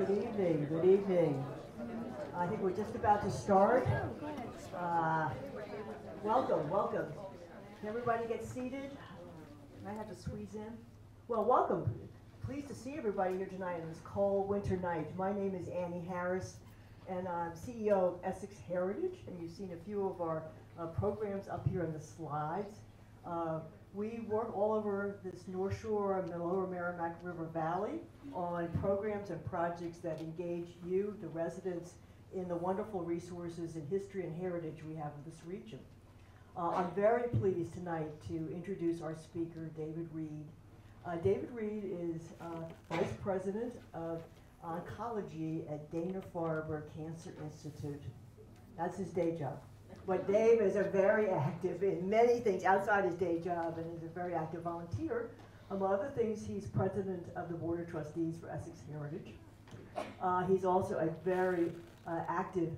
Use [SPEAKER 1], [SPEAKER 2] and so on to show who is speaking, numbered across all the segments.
[SPEAKER 1] Good evening. Good evening. I think we're just about to start. Welcome. Can everybody get seated? Might have to squeeze in. Well, welcome. Pleased to see everybody here tonight on this cold winter night. My name is Annie Harris, and I'm CEO of Essex Heritage, and you've seen a few of our programs up here on the slides. We work all over this North Shore and the Lower Merrimack River Valley on programs and projects that engage you, the residents, in the wonderful resources and history and heritage we have in this region. I'm very pleased tonight to introduce our speaker, David Reed. David Reed is Vice President of Oncology at Dana-Farber Cancer Institute. That's his day job. But Dave is very active in many things outside his day job and is a very active volunteer. Among other things, he's president of the Board of Trustees for Essex Heritage. He's also a very active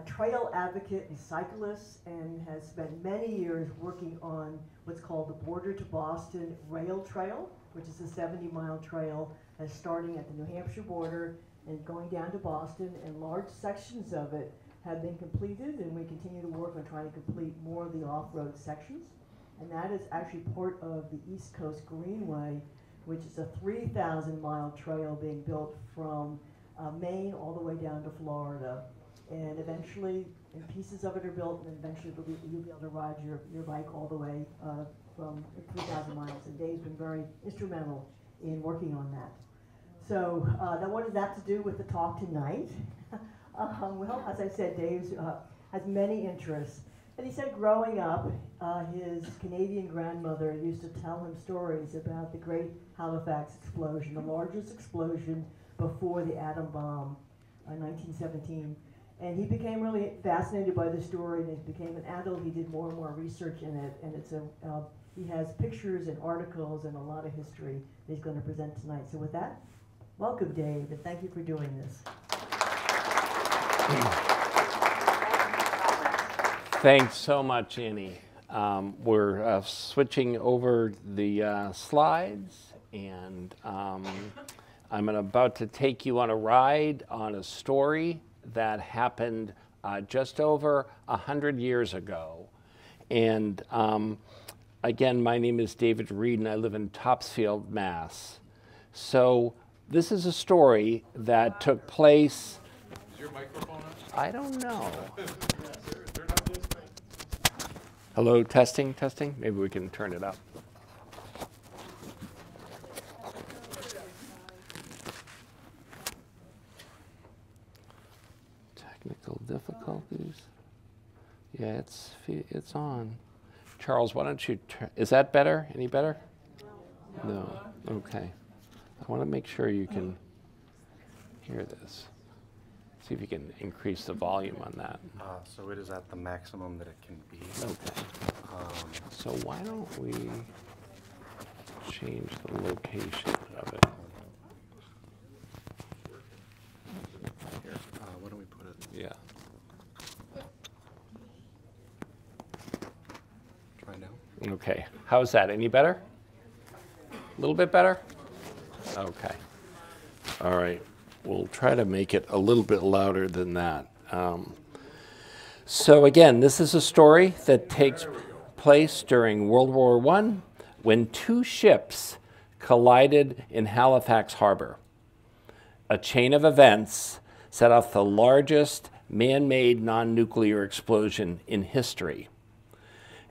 [SPEAKER 1] trail advocate and cyclist, and has spent many years working on what's called the Border to Boston Rail Trail, which is a 70-mile trail that's starting at the New Hampshire border and going down to Boston, and large sections of it have been completed, and we continue to work on trying to complete more of the off-road sections. And that is actually part of the East Coast Greenway, which is a 3,000-mile trail being built from Maine all the way down to Florida. And eventually, and pieces of it are built, and eventually you'll be able to ride your bike all the way from 3,000 miles. And Dave's been very instrumental in working on that. So what does that to do with the talk tonight? Well, as I said, Dave has many interests. And he said growing up, his Canadian grandmother used to tell him stories about the Great Halifax Explosion, the largest explosion before the atom bomb in 1917. And he became really fascinated by the story, and as he became an adult, he did more and more research in it. And he has pictures and articles and a lot of history that he's going to present tonight. So with that, welcome, Dave, and thank you for doing this.
[SPEAKER 2] Thanks so much, Annie. We're switching over the slides, and I'm about to take you on a ride on a story that happened just over 100 years ago. And again, my name is David Reed, and I live in Topsfield, Mass. So this is a story that took place.
[SPEAKER 3] Is your microphone on?
[SPEAKER 2] I don't know. Hello, testing. Maybe we can turn it up. Technical difficulties. Yeah, it's on. Charles, why don't you is that better? Any better? No. Okay. I want to make sure you can hear this. See if you can increase the volume on that.
[SPEAKER 4] So it is at the maximum that it can be.
[SPEAKER 2] Okay. So why don't we change the location of it?
[SPEAKER 4] Here, why don't we put it?
[SPEAKER 2] Yeah.
[SPEAKER 4] Try now.
[SPEAKER 2] Okay. How's that? Any better? A little bit better? Okay. All right. We'll try to make it a little bit louder than that. So again, this is a story that takes place during World War I when two ships collided in Halifax Harbor. A chain of events set off the largest man-made non-nuclear explosion in history.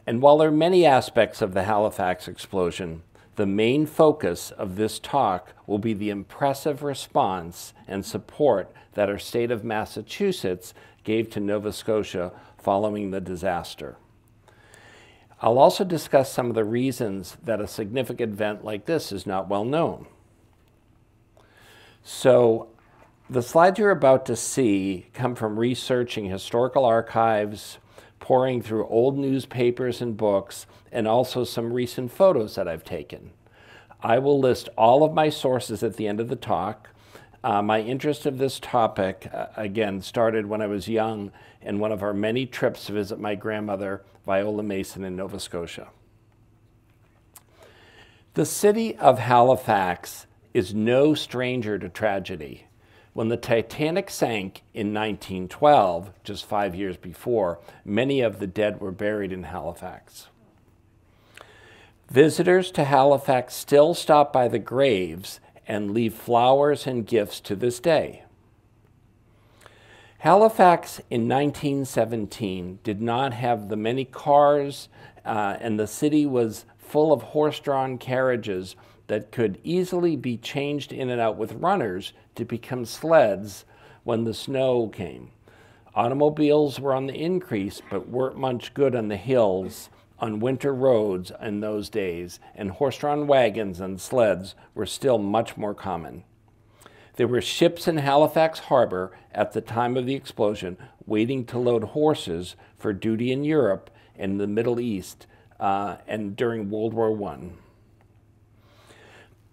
[SPEAKER 2] And while there are many aspects of the Halifax explosion, the main focus of this talk will be the impressive response and support that our state of Massachusetts gave to Nova Scotia following the disaster. I'll also discuss some of the reasons that a significant event like this is not well known. So the slides you're about to see come from researching historical archives, poring through old newspapers and books, and also some recent photos that I've taken. I will list all of my sources at the end of the talk. My interest of this topic, again, started when I was young in one of our many trips to visit my grandmother, Viola Mason, in Nova Scotia. The city of Halifax is no stranger to tragedy. When the Titanic sank in 1912, just 5 years before, many of the dead were buried in Halifax. Visitors to Halifax still stop by the graves and leave flowers and gifts to this day. Halifax in 1917 did not have the many cars, and the city was full of horse-drawn carriages that could easily be changed in and out with runners to become sleds when the snow came. Automobiles were on the increase, but weren't much good on the hills, on winter roads in those days, and horse-drawn wagons and sleds were still much more common. There were ships in Halifax Harbor at the time of the explosion waiting to load horses for duty in Europe and the Middle East and during World War I.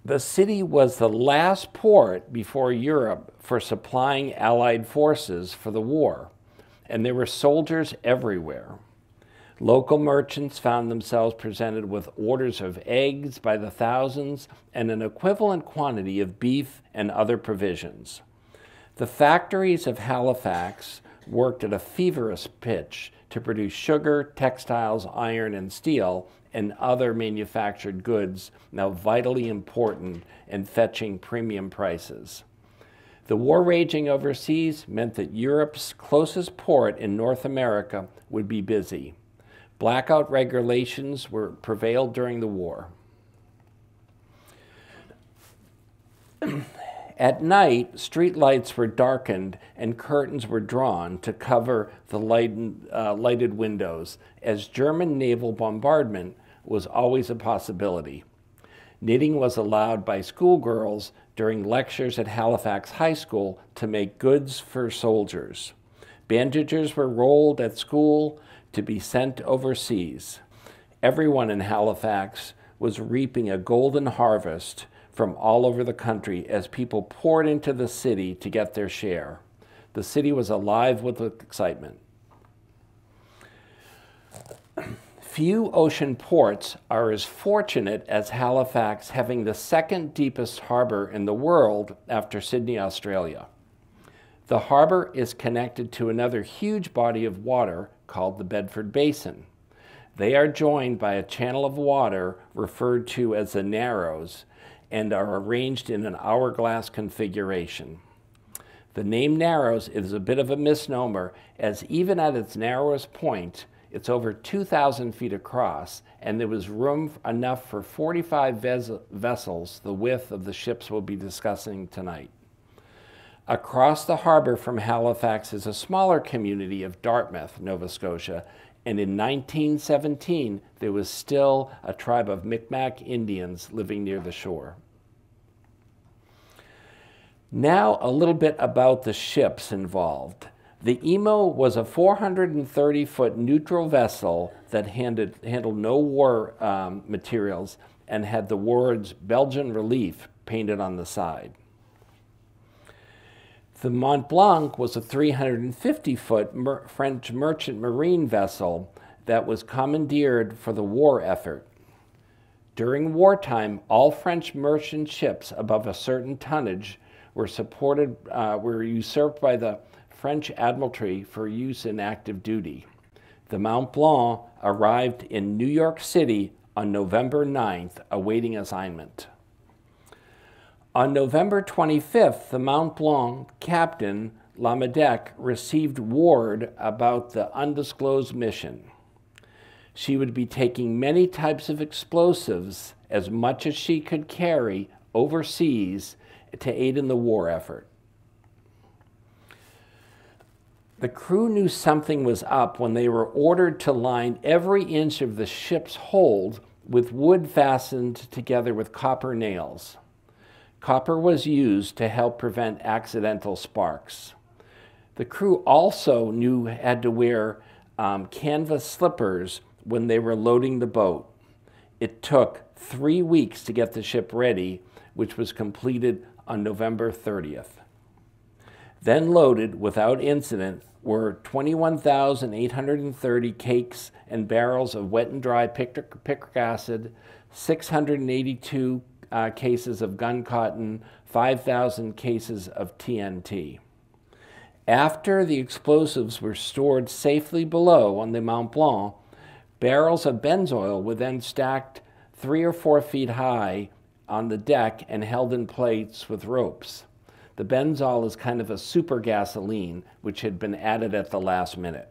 [SPEAKER 2] The city was the last port before Europe for supplying Allied forces for the war, and there were soldiers everywhere. Local merchants found themselves presented with orders of eggs by the thousands and an equivalent quantity of beef and other provisions. The factories of Halifax worked at a feverish pitch to produce sugar, textiles, iron, and steel, and other manufactured goods, now vitally important and fetching premium prices. The war raging overseas meant that Europe's closest port in North America would be busy. Blackout regulations prevailed during the war. At night, street lights were darkened and curtains were drawn to cover the lighted windows, as German naval bombardment was always a possibility. Knitting was allowed by schoolgirls during lectures at Halifax High School to make goods for soldiers. Bandages were rolled at school to be sent overseas. Everyone in Halifax was reaping a golden harvest from all over the country as people poured into the city to get their share. The city was alive with excitement. Few ocean ports are as fortunate as Halifax, having the second deepest harbor in the world after Sydney, Australia. The harbor is connected to another huge body of water called the Bedford Basin. They are joined by a channel of water referred to as the Narrows and are arranged in an hourglass configuration. The name Narrows is a bit of a misnomer, as even at its narrowest point, it's over 2,000 feet across, and there was room enough for 45 vessels, the width of the ships we'll be discussing tonight. Across the harbor from Halifax is a smaller community of Dartmouth, Nova Scotia, and in 1917, there was still a tribe of Micmac Indians living near the shore. Now, a little bit about the ships involved. The Emo was a 430-foot neutral vessel that handled no war materials and had the words Belgian Relief painted on the side. The Mont Blanc was a 350-foot French merchant marine vessel that was commandeered for the war effort. During wartime, all French merchant ships above a certain tonnage were usurped by the French Admiralty for use in active duty. The Mont Blanc arrived in New York City on November 9th, awaiting assignment. On November 25th, the Mont Blanc captain, Lamadec, received word about the undisclosed mission. She would be taking many types of explosives, as much as she could carry, overseas to aid in the war effort. The crew knew something was up when they were ordered to line every inch of the ship's hold with wood fastened together with copper nails. Copper was used to help prevent accidental sparks. The crew also had to wear canvas slippers when they were loading the boat. It took 3 weeks to get the ship ready, which was completed on November 30th. Then loaded without incident were 21,830 cakes and barrels of wet and dry picric acid, 682 cases of gun cotton, 5,000 cases of TNT. After the explosives were stored safely below on the Mont Blanc, barrels of benzol were then stacked 3 or 4 feet high on the deck and held in place with ropes. The benzol is kind of a super gasoline, which had been added at the last minute.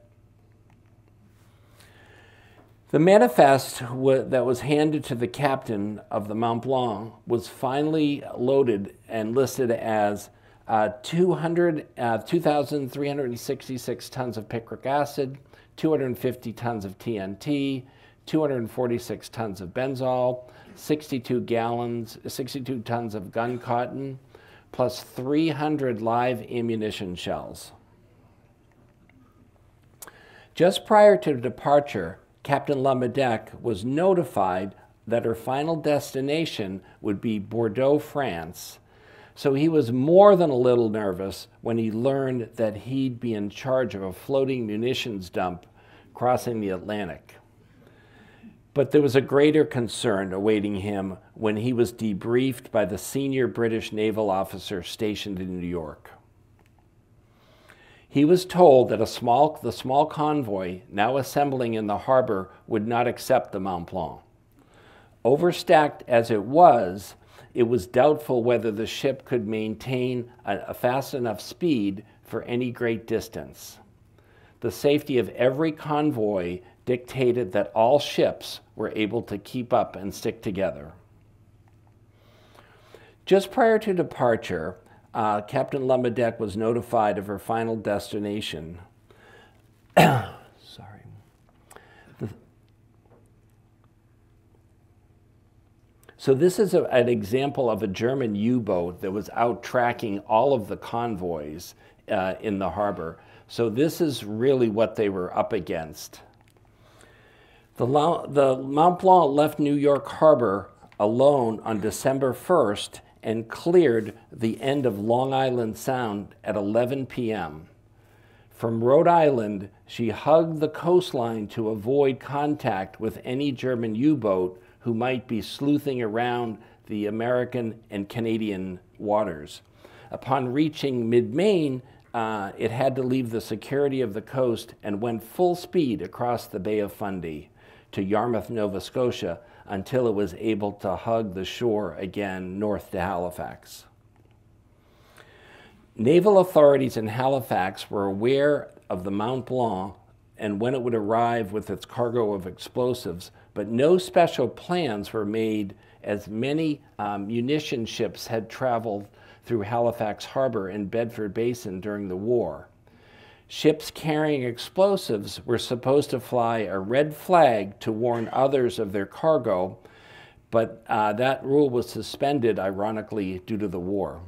[SPEAKER 2] The manifest that was handed to the captain of the Mont Blanc was finally loaded and listed as 2,366 tons of picric acid, 250 tons of TNT, 246 tons of benzol, 62 tons of gun cotton, plus 300 live ammunition shells. Just prior to departure, Captain Lamadec was notified that her final destination would be Bordeaux, France, so he was more than a little nervous when he learned that he'd be in charge of a floating munitions dump crossing the Atlantic. But there was a greater concern awaiting him when he was debriefed by the senior British naval officer stationed in New York. He was told that the small convoy now assembling in the harbor would not accept the Mont Blanc. Overstacked as it was doubtful whether the ship could maintain a fast enough speed for any great distance. The safety of every convoy dictated that all ships were able to keep up and stick together. Just prior to departure, Captain Lamadec was notified of her final destination. Sorry. So this is an example of a German U-boat that was out tracking all of the convoys in the harbor. So this is really what they were up against. The Mont Blanc left New York Harbor alone on December 1st and cleared the end of Long Island Sound at 11 p.m. From Rhode Island, she hugged the coastline to avoid contact with any German U-boat who might be sleuthing around the American and Canadian waters. Upon reaching mid-Maine, it had to leave the security of the coast and went full speed across the Bay of Fundy to Yarmouth, Nova Scotia, until it was able to hug the shore again north to Halifax. Naval authorities in Halifax were aware of the Mont Blanc and when it would arrive with its cargo of explosives, but no special plans were made as many munition ships had traveled through Halifax Harbor and Bedford Basin during the war. Ships carrying explosives were supposed to fly a red flag to warn others of their cargo, but that rule was suspended, ironically, due to the war.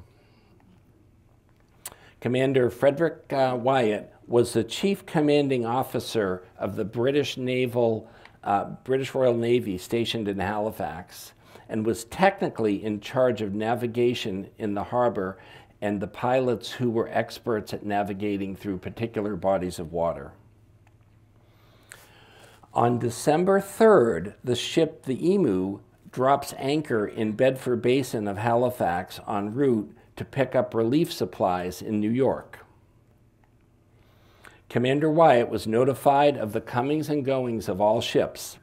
[SPEAKER 2] Commander Frederick Wyatt was the chief commanding officer of the British Royal Navy stationed in Halifax, and was technically in charge of navigation in the harbor and the pilots who were experts at navigating through particular bodies of water. On December 3rd, the ship, the Emu, drops anchor in Bedford Basin of Halifax en route to pick up relief supplies in New York. Commander Wyatt was notified of the comings and goings of all ships.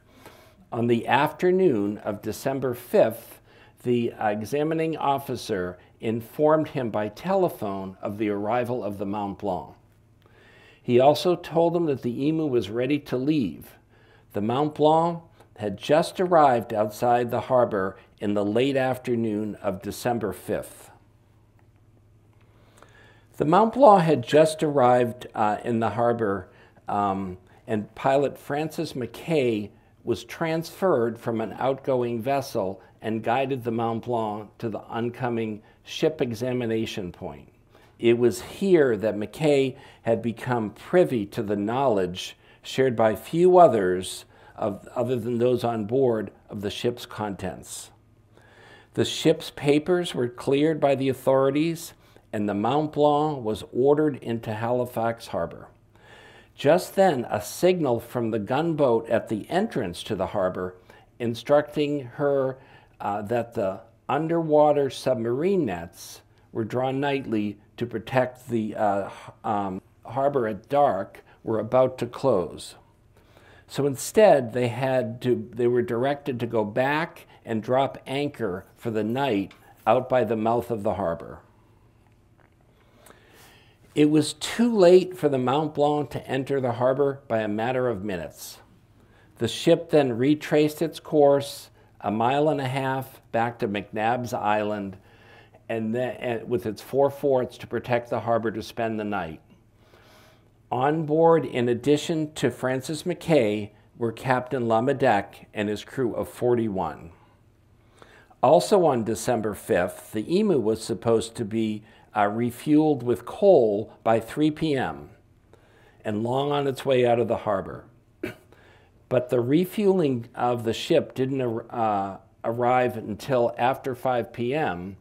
[SPEAKER 2] On the afternoon of December 5th, the examining officer informed him by telephone of the arrival of the Mont Blanc. He also told him that the Emu was ready to leave. The Mont Blanc had just arrived outside the harbor in the late afternoon of December 5th. The Mont Blanc had just arrived in the harbor, and pilot Francis Mackay was transferred from an outgoing vessel and guided the Mont Blanc to the oncoming ship examination point. It was here that Mackay had become privy to the knowledge shared by few others other than those on board of the ship's contents. The ship's papers were cleared by the authorities, and the Mont Blanc was ordered into Halifax Harbor. Just then, a signal from the gunboat at the entrance to the harbor instructing her that the underwater submarine nets were drawn nightly to protect the harbor at dark were about to close. So instead, they were directed to go back and drop anchor for the night out by the mouth of the harbor. It was too late for the Mont Blanc to enter the harbor by a matter of minutes. The ship then retraced its course 1.5 miles back to McNabb's Island, and with its 4 forts to protect the harbor to spend the night. On board, in addition to Francis Mackay, were Captain Lamadec and his crew of 41. Also on December 5th, the Emu was supposed to be refueled with coal by 3 p.m. and long on its way out of the harbor. But the refueling of the ship didn't arrive until after 5 p.m.,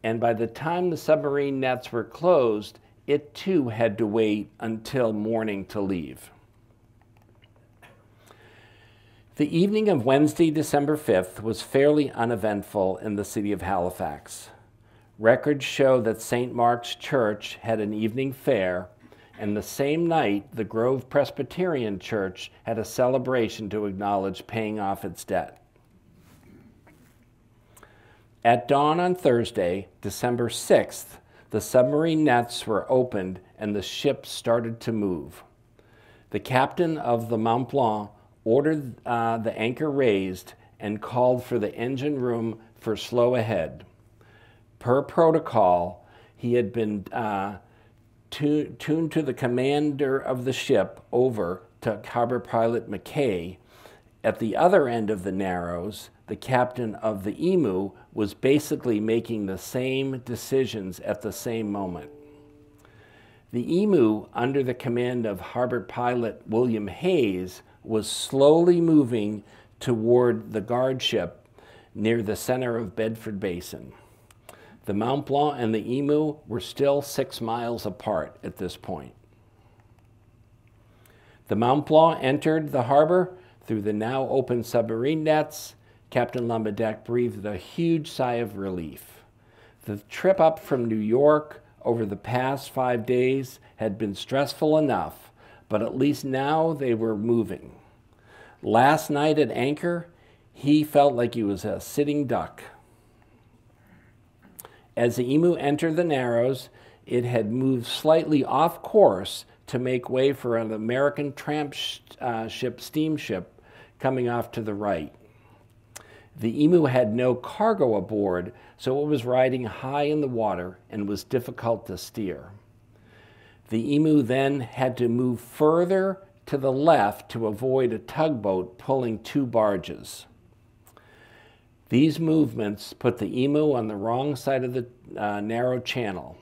[SPEAKER 2] and by the time the submarine nets were closed, it too had to wait until morning to leave. The evening of Wednesday, December 5th, was fairly uneventful in the city of Halifax. Records show that St. Mark's Church had an evening fair, and the same night, the Grove Presbyterian Church had a celebration to acknowledge paying off its debt. At dawn on Thursday, December 6th, the submarine nets were opened and the ship started to move. The captain of the Mont Blanc ordered the anchor raised and called for the engine room for slow ahead. Per protocol, he had been tuned to the commander of the ship over to harbor pilot Mackay. At the other end of the Narrows, the captain of the Emu was basically making the same decisions at the same moment. The Emu, under the command of harbor pilot William Hayes, was slowly moving toward the guard ship near the center of Bedford Basin. The Mont Blanc and the Emu were still 6 miles apart at this point. The Mont Blanc entered the harbor through the now open submarine nets. Captain Lamadec breathed a huge sigh of relief. The trip up from New York over the past 5 days had been stressful enough, but at least now they were moving. Last night at anchor, he felt like he was a sitting duck. As the Emu entered the Narrows, it had moved slightly off course to make way for an American tramp steamship coming off to the right. The Emu had no cargo aboard, so it was riding high in the water and was difficult to steer. The Emu then had to move further to the left to avoid a tugboat pulling 2 barges. These movements put the Emu on the wrong side of the narrow channel.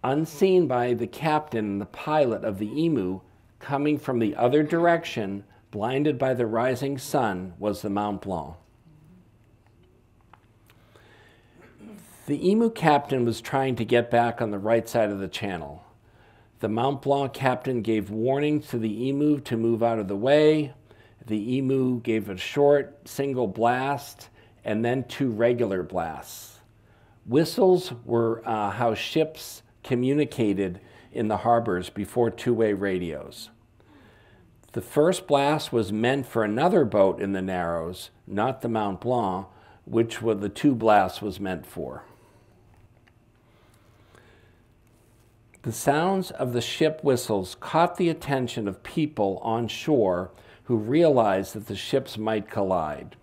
[SPEAKER 2] Unseen by the captain and the pilot of the Emu, coming from the other direction, blinded by the rising sun, was the Mont Blanc. The Emu captain was trying to get back on the right side of the channel. The Mont Blanc captain gave warning to the Emu to move out of the way. The Emu gave a short single blast and then 2 regular blasts. Whistles were how ships communicated in the harbors before two-way radios. The first blast was meant for another boat in the Narrows, not the Mont Blanc, which the 2 blasts was meant for. The sounds of the ship whistles caught the attention of people on shore who realized that the ships might collide.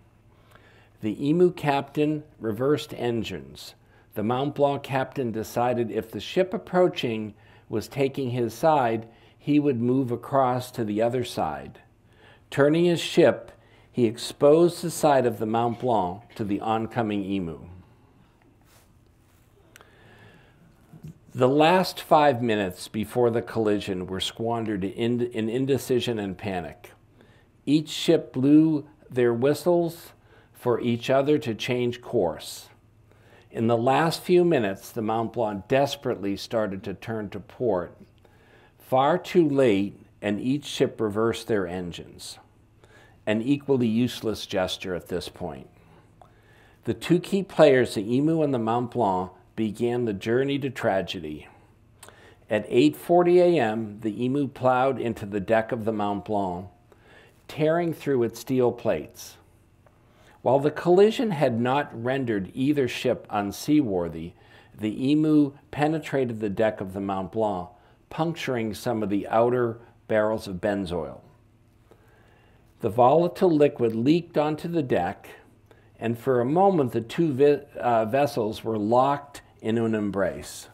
[SPEAKER 2] The Emu captain reversed engines. The Mont Blanc captain decided if the ship approaching was taking his side, he would move across to the other side. Turning his ship, he exposed the side of the Mont Blanc to the oncoming Emu. The last 5 minutes before the collision were squandered in indecision and panic. Each ship blew their whistles for each other to change course. In the last few minutes, the Mont Blanc desperately started to turn to port. Far too late, and each ship reversed their engines. An equally useless gesture at this point. The two key players, the Emu and the Mont Blanc, began the journey to tragedy. At 8:40 a.m., the Emu plowed into the deck of the Mont Blanc, tearing through its steel plates. While the collision had not rendered either ship unseaworthy, the Emu penetrated the deck of the Mont Blanc, puncturing some of the outer barrels of benzoil. The volatile liquid leaked onto the deck, and for a moment the two vessels were locked in an embrace.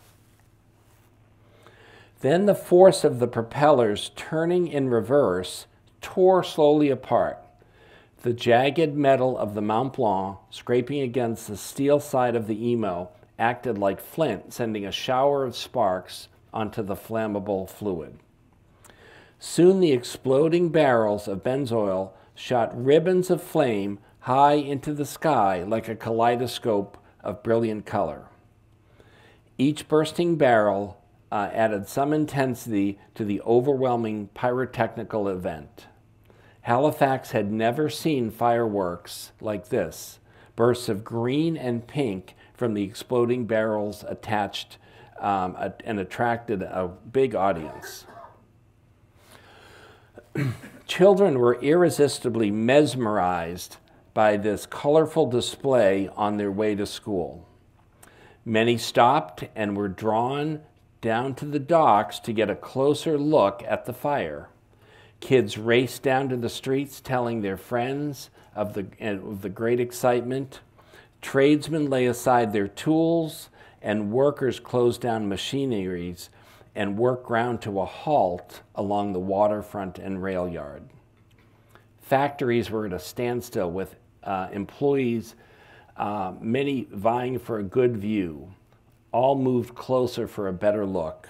[SPEAKER 2] Then the force of the propellers turning in reverse tore slowly apart. The jagged metal of the Mont Blanc, scraping against the steel side of the Emu, acted like flint, sending a shower of sparks onto the flammable fluid. Soon the exploding barrels of benzoil shot ribbons of flame high into the sky like a kaleidoscope of brilliant color. Each bursting barrel added some intensity to the overwhelming pyrotechnical event. Halifax had never seen fireworks like this. Bursts of green and pink from the exploding barrels attached and attracted a big audience. Children were irresistibly mesmerized by this colorful display on their way to school. Many stopped and were drawn down to the docks to get a closer look at the fire. Kids raced down to the streets telling their friends of the great excitement. Tradesmen lay aside their tools, and workers closed down machineries and worked ground to a halt along the waterfront and rail yard. Factories were at a standstill with employees, many vying for a good view. All moved closer for a better look.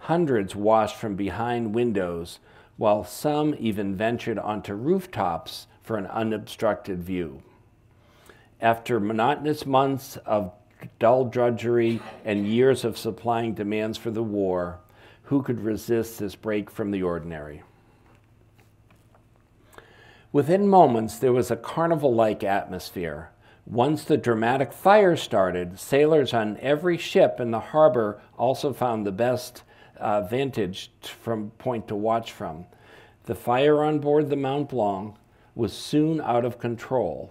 [SPEAKER 2] Hundreds watched from behind windows, while some even ventured onto rooftops for an unobstructed view. After monotonous months of dull drudgery and years of supplying demands for the war, who could resist this break from the ordinary? Within moments, there was a carnival-like atmosphere. Once the dramatic fire started, sailors on every ship in the harbor also found the best vantage point to watch from. The fire on board the Mont Blanc was soon out of control.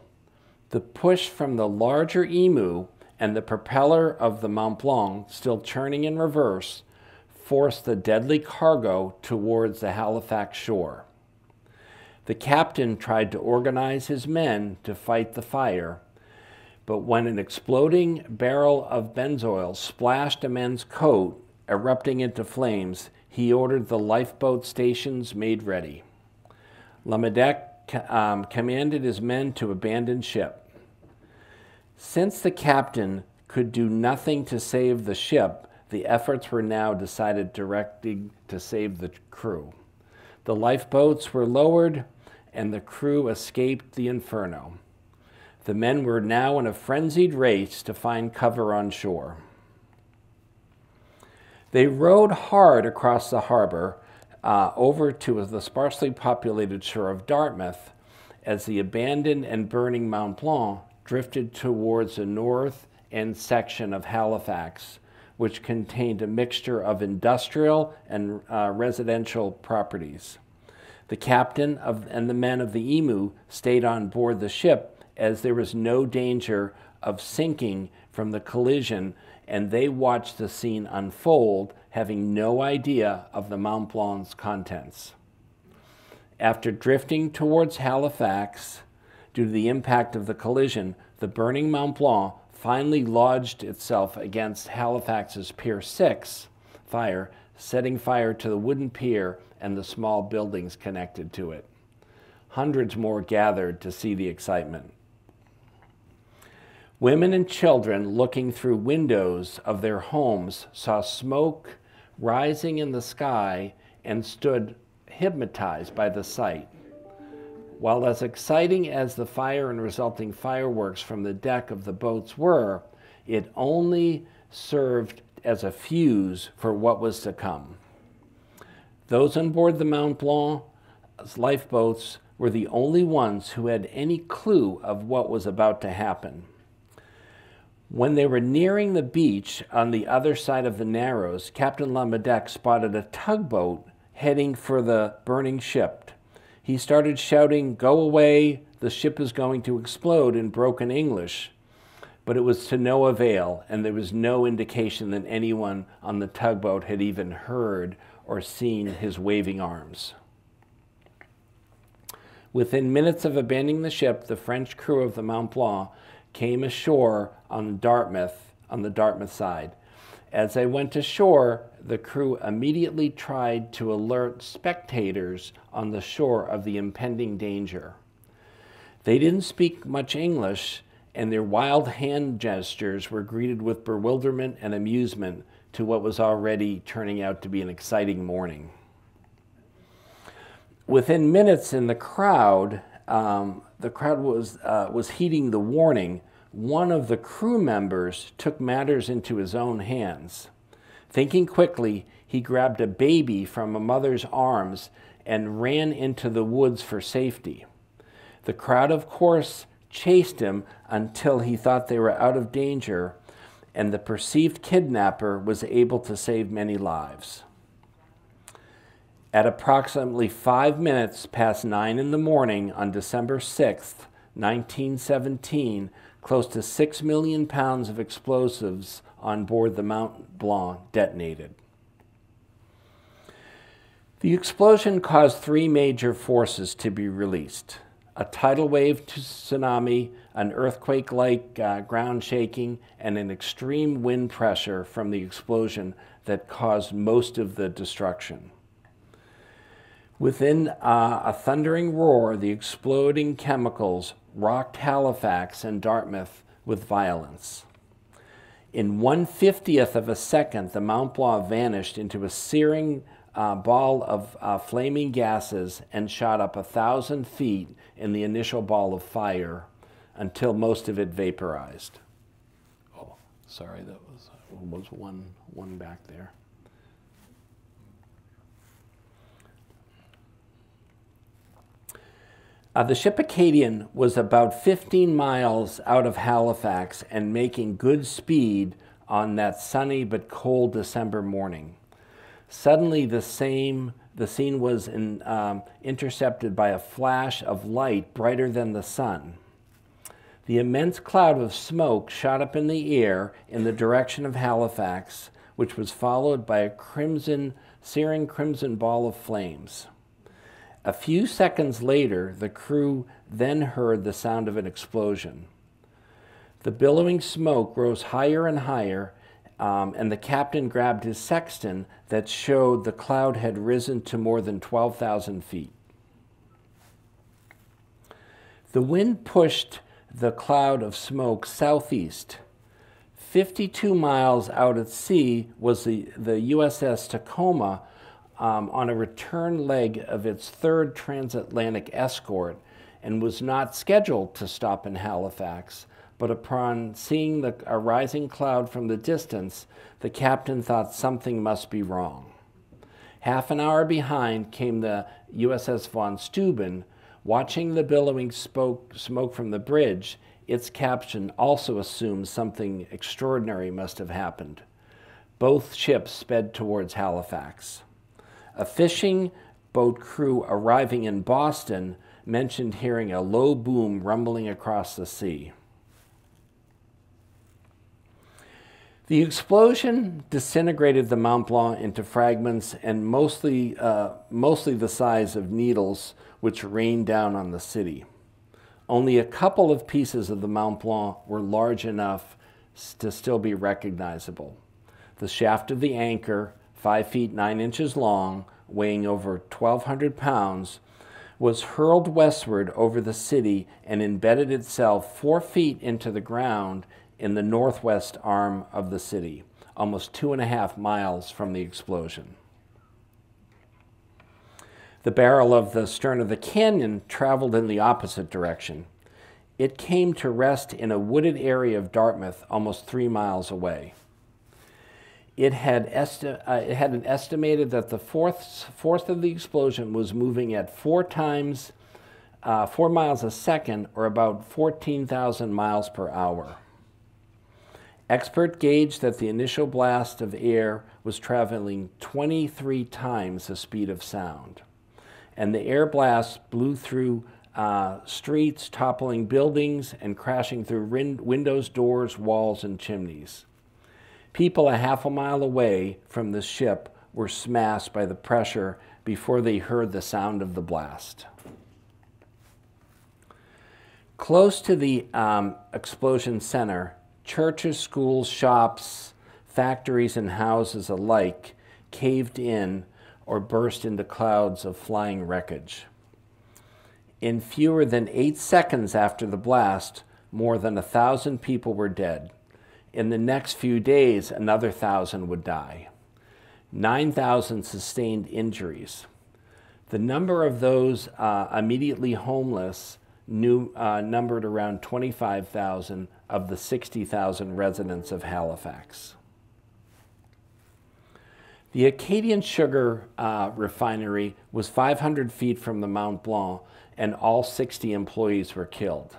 [SPEAKER 2] The push from the larger Emu and the propeller of the Mont Blanc, still churning in reverse, forced the deadly cargo towards the Halifax shore. The captain tried to organize his men to fight the fire, but when an exploding barrel of benzoil splashed a man's coat, erupting into flames, he ordered the lifeboat stations made ready. Lamadec commanded his men to abandon ship. Since the captain could do nothing to save the ship, the efforts were now directed to save the crew. The lifeboats were lowered, and the crew escaped the inferno. The men were now in a frenzied race to find cover on shore. They rowed hard across the harbor over to the sparsely populated shore of Dartmouth as the abandoned and burning Mont Blanc drifted towards the north end section of Halifax, which contained a mixture of industrial and residential properties. The captain and the men of the Emu stayed on board the ship as there was no danger of sinking from the collision, and they watched the scene unfold, having no idea of the Mont Blanc's contents. After drifting towards Halifax due to the impact of the collision, the burning Mont Blanc finally lodged itself against Halifax's Pier 6 fire, setting fire to the wooden pier and the small buildings connected to it. Hundreds more gathered to see the excitement. Women and children looking through windows of their homes saw smoke rising in the sky and stood hypnotized by the sight. While as exciting as the fire and resulting fireworks from the deck of the boats were, it only served as a fuse for what was to come. Those on board the Mont Blanc's lifeboats were the only ones who had any clue of what was about to happen. When they were nearing the beach on the other side of the Narrows, Captain Lamadec spotted a tugboat heading for the burning ship. He started shouting, "Go away, the ship is going to explode," in broken English. But it was to no avail, and there was no indication that anyone on the tugboat had even heard or seen his waving arms. Within minutes of abandoning the ship, the French crew of the Mont Blanc came ashore on the Dartmouth side. As they went ashore, the crew immediately tried to alert spectators on the shore of the impending danger. They didn't speak much English, and their wild hand gestures were greeted with bewilderment and amusement to what was already turning out to be an exciting morning. Within minutes in the crowd was heeding the warning. One of the crew members took matters into his own hands. Thinking quickly, he grabbed a baby from a mother's arms and ran into the woods for safety. The crowd, of course, chased him until he thought they were out of danger, and the perceived kidnapper was able to save many lives. At approximately 5 minutes past 9 in the morning on December 6th, 1917, close to 6 million pounds of explosives on board the Mont Blanc detonated. The explosion caused 3 major forces to be released: a tidal wave tsunami, an earthquake-like ground shaking, and an extreme wind pressure from the explosion that caused most of the destruction. Within a thundering roar, the exploding chemicals rocked Halifax and Dartmouth with violence. In 1/50th of a second, the Mont Blanc vanished into a searing ball of flaming gases and shot up 1,000 feet in the initial ball of fire until most of it vaporized. Oh, sorry, that was one back there. The ship Acadian was about 15 miles out of Halifax and making good speed on that sunny but cold December morning. Suddenly, the scene was intercepted by a flash of light brighter than the sun. The immense cloud of smoke shot up in the air in the direction of Halifax, which was followed by a searing crimson ball of flames. A few seconds later, the crew then heard the sound of an explosion. The billowing smoke rose higher and higher, and the captain grabbed his sextant that showed the cloud had risen to more than 12,000 feet. The wind pushed the cloud of smoke southeast. 52 miles out at sea was the USS Tacoma on a return leg of its 3rd transatlantic escort, and was not scheduled to stop in Halifax, but upon seeing a rising cloud from the distance, the captain thought something must be wrong. Half an hour behind came the USS von Steuben. Watching the billowing smoke from the bridge, its captain also assumed something extraordinary must have happened. Both ships sped towards Halifax. A fishing boat crew arriving in Boston mentioned hearing a low boom rumbling across the sea. The explosion disintegrated the Mont Blanc into fragments and mostly the size of needles, which rained down on the city. Only a couple of pieces of the Mont Blanc were large enough to still be recognizable. The shaft of the anchor, 5 feet 9 inches long, weighing over 1,200 pounds, was hurled westward over the city and embedded itself 4 feet into the ground in the northwest arm of the city, almost 2.5 miles from the explosion. The barrel of the stern of the canyon traveled in the opposite direction. It came to rest in a wooded area of Dartmouth almost 3 miles away. It had estimated that the fourth of the explosion was moving at 4 miles a second, or about 14,000 miles per hour. Experts gauged that the initial blast of air was traveling 23 times the speed of sound. And the air blast blew through streets, toppling buildings, and crashing through windows, doors, walls, and chimneys. People a half a mile away from the ship were smashed by the pressure before they heard the sound of the blast. Close to the explosion center, churches, schools, shops, factories, and houses alike caved in or burst into clouds of flying wreckage. In fewer than 8 seconds after the blast, more than 1,000 people were dead. In the next few days, another 1,000 would die. 9,000 sustained injuries. The number of those immediately homeless numbered around 25,000 of the 60,000 residents of Halifax. The Acadian sugar refinery was 500 feet from the Mont Blanc, and all 60 employees were killed.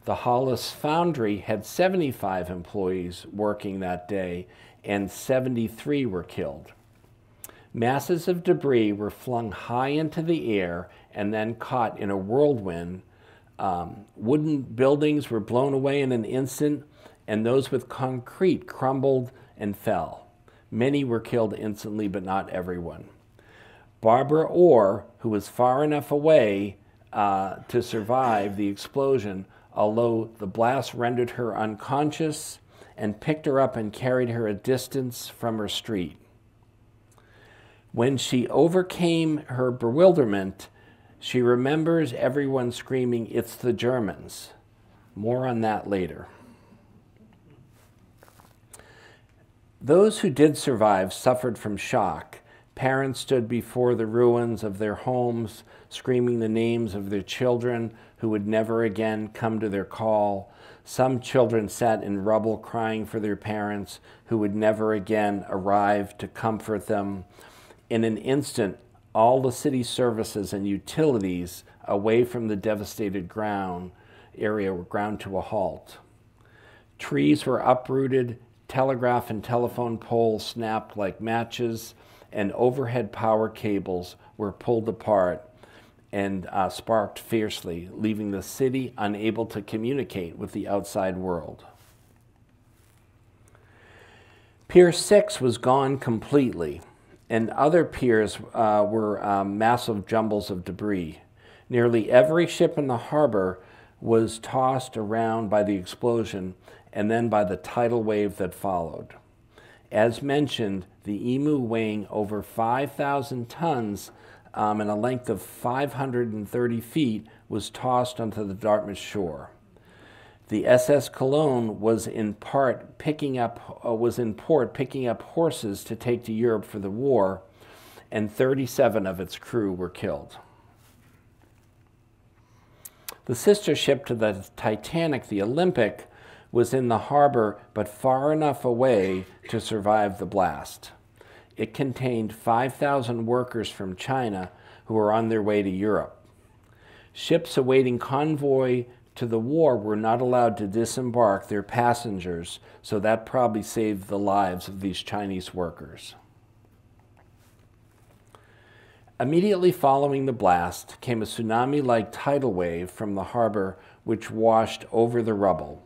[SPEAKER 2] The Hollis foundry had 75 employees working that day, and 73 were killed. Masses of debris were flung high into the air and then caught in a whirlwind. Wooden buildings were blown away in an instant, and those with concrete crumbled and fell. Many were killed instantly, but not everyone. Barbara Orr, who was far enough away to survive the explosion, although the blast rendered her unconscious, and picked her up and carried her a distance from her street. When she overcame her bewilderment, she remembers everyone screaming, "It's the Germans." More on that later. Those who did survive suffered from shock. Parents stood before the ruins of their homes, screaming the names of their children who would never again come to their call. Some children sat in rubble crying for their parents who would never again arrive to comfort them. In an instant, all the city services and utilities away from the devastated ground area were ground to a halt. Trees were uprooted, telegraph and telephone poles snapped like matches, and overhead power cables were pulled apart and sparked fiercely, leaving the city unable to communicate with the outside world. Pier 6 was gone completely, and other piers were massive jumbles of debris. Nearly every ship in the harbor was tossed around by the explosion and then by the tidal wave that followed. As mentioned, the Emu, weighing over 5,000 tons and a length of 530 feet, was tossed onto the Dartmouth shore. The SS Cologne was in port picking up horses to take to Europe for the war, and 37 of its crew were killed. The sister ship to the Titanic, the Olympic, was in the harbor but far enough away to survive the blast. It contained 5,000 workers from China who were on their way to Europe. Ships awaiting convoy to the war were not allowed to disembark their passengers, so that probably saved the lives of these Chinese workers. Immediately following the blast came a tsunami-like tidal wave from the harbor which washed over the rubble.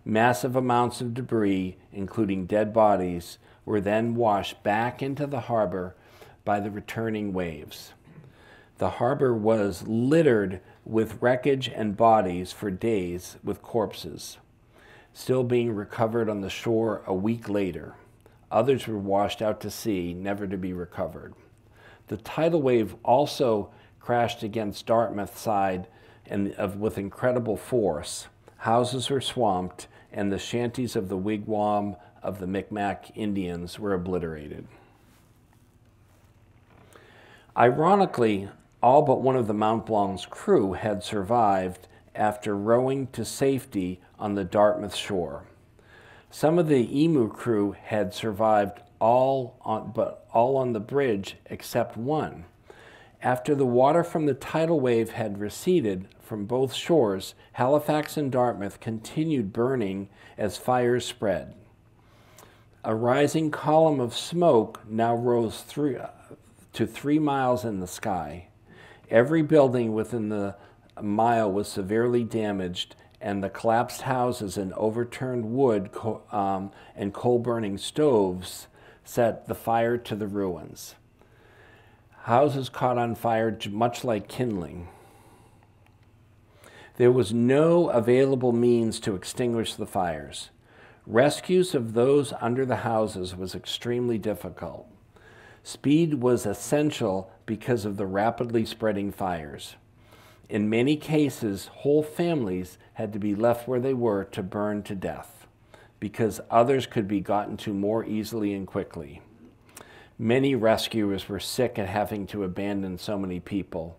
[SPEAKER 2] Massive amounts of debris, including dead bodies, were then washed back into the harbor by the returning waves. The harbor was littered with wreckage and bodies for days, with corpses still being recovered on the shore a week later. Others were washed out to sea, never to be recovered. The tidal wave also crashed against Dartmouth side with incredible force. Houses were swamped, and the shanties of the wigwam of the Micmac Indians were obliterated. Ironically, all but one of the Mont Blanc's crew had survived after rowing to safety on the Dartmouth shore. Some of the Emu crew had survived all on the bridge except one, After the water from the tidal wave had receded from both shores, Halifax and Dartmouth continued burning as fires spread. A rising column of smoke now rose to 3 miles in the sky. Every building within the mile was severely damaged, and the collapsed houses and overturned wood and coal-burning stoves set the fire to the ruins. Houses caught on fire much like kindling. There was no available means to extinguish the fires. Rescues of those under the houses was extremely difficult. Speed was essential because of the rapidly spreading fires. In many cases, whole families had to be left where they were to burn to death, because others could be gotten to more easily and quickly. Many rescuers were sick at having to abandon so many people.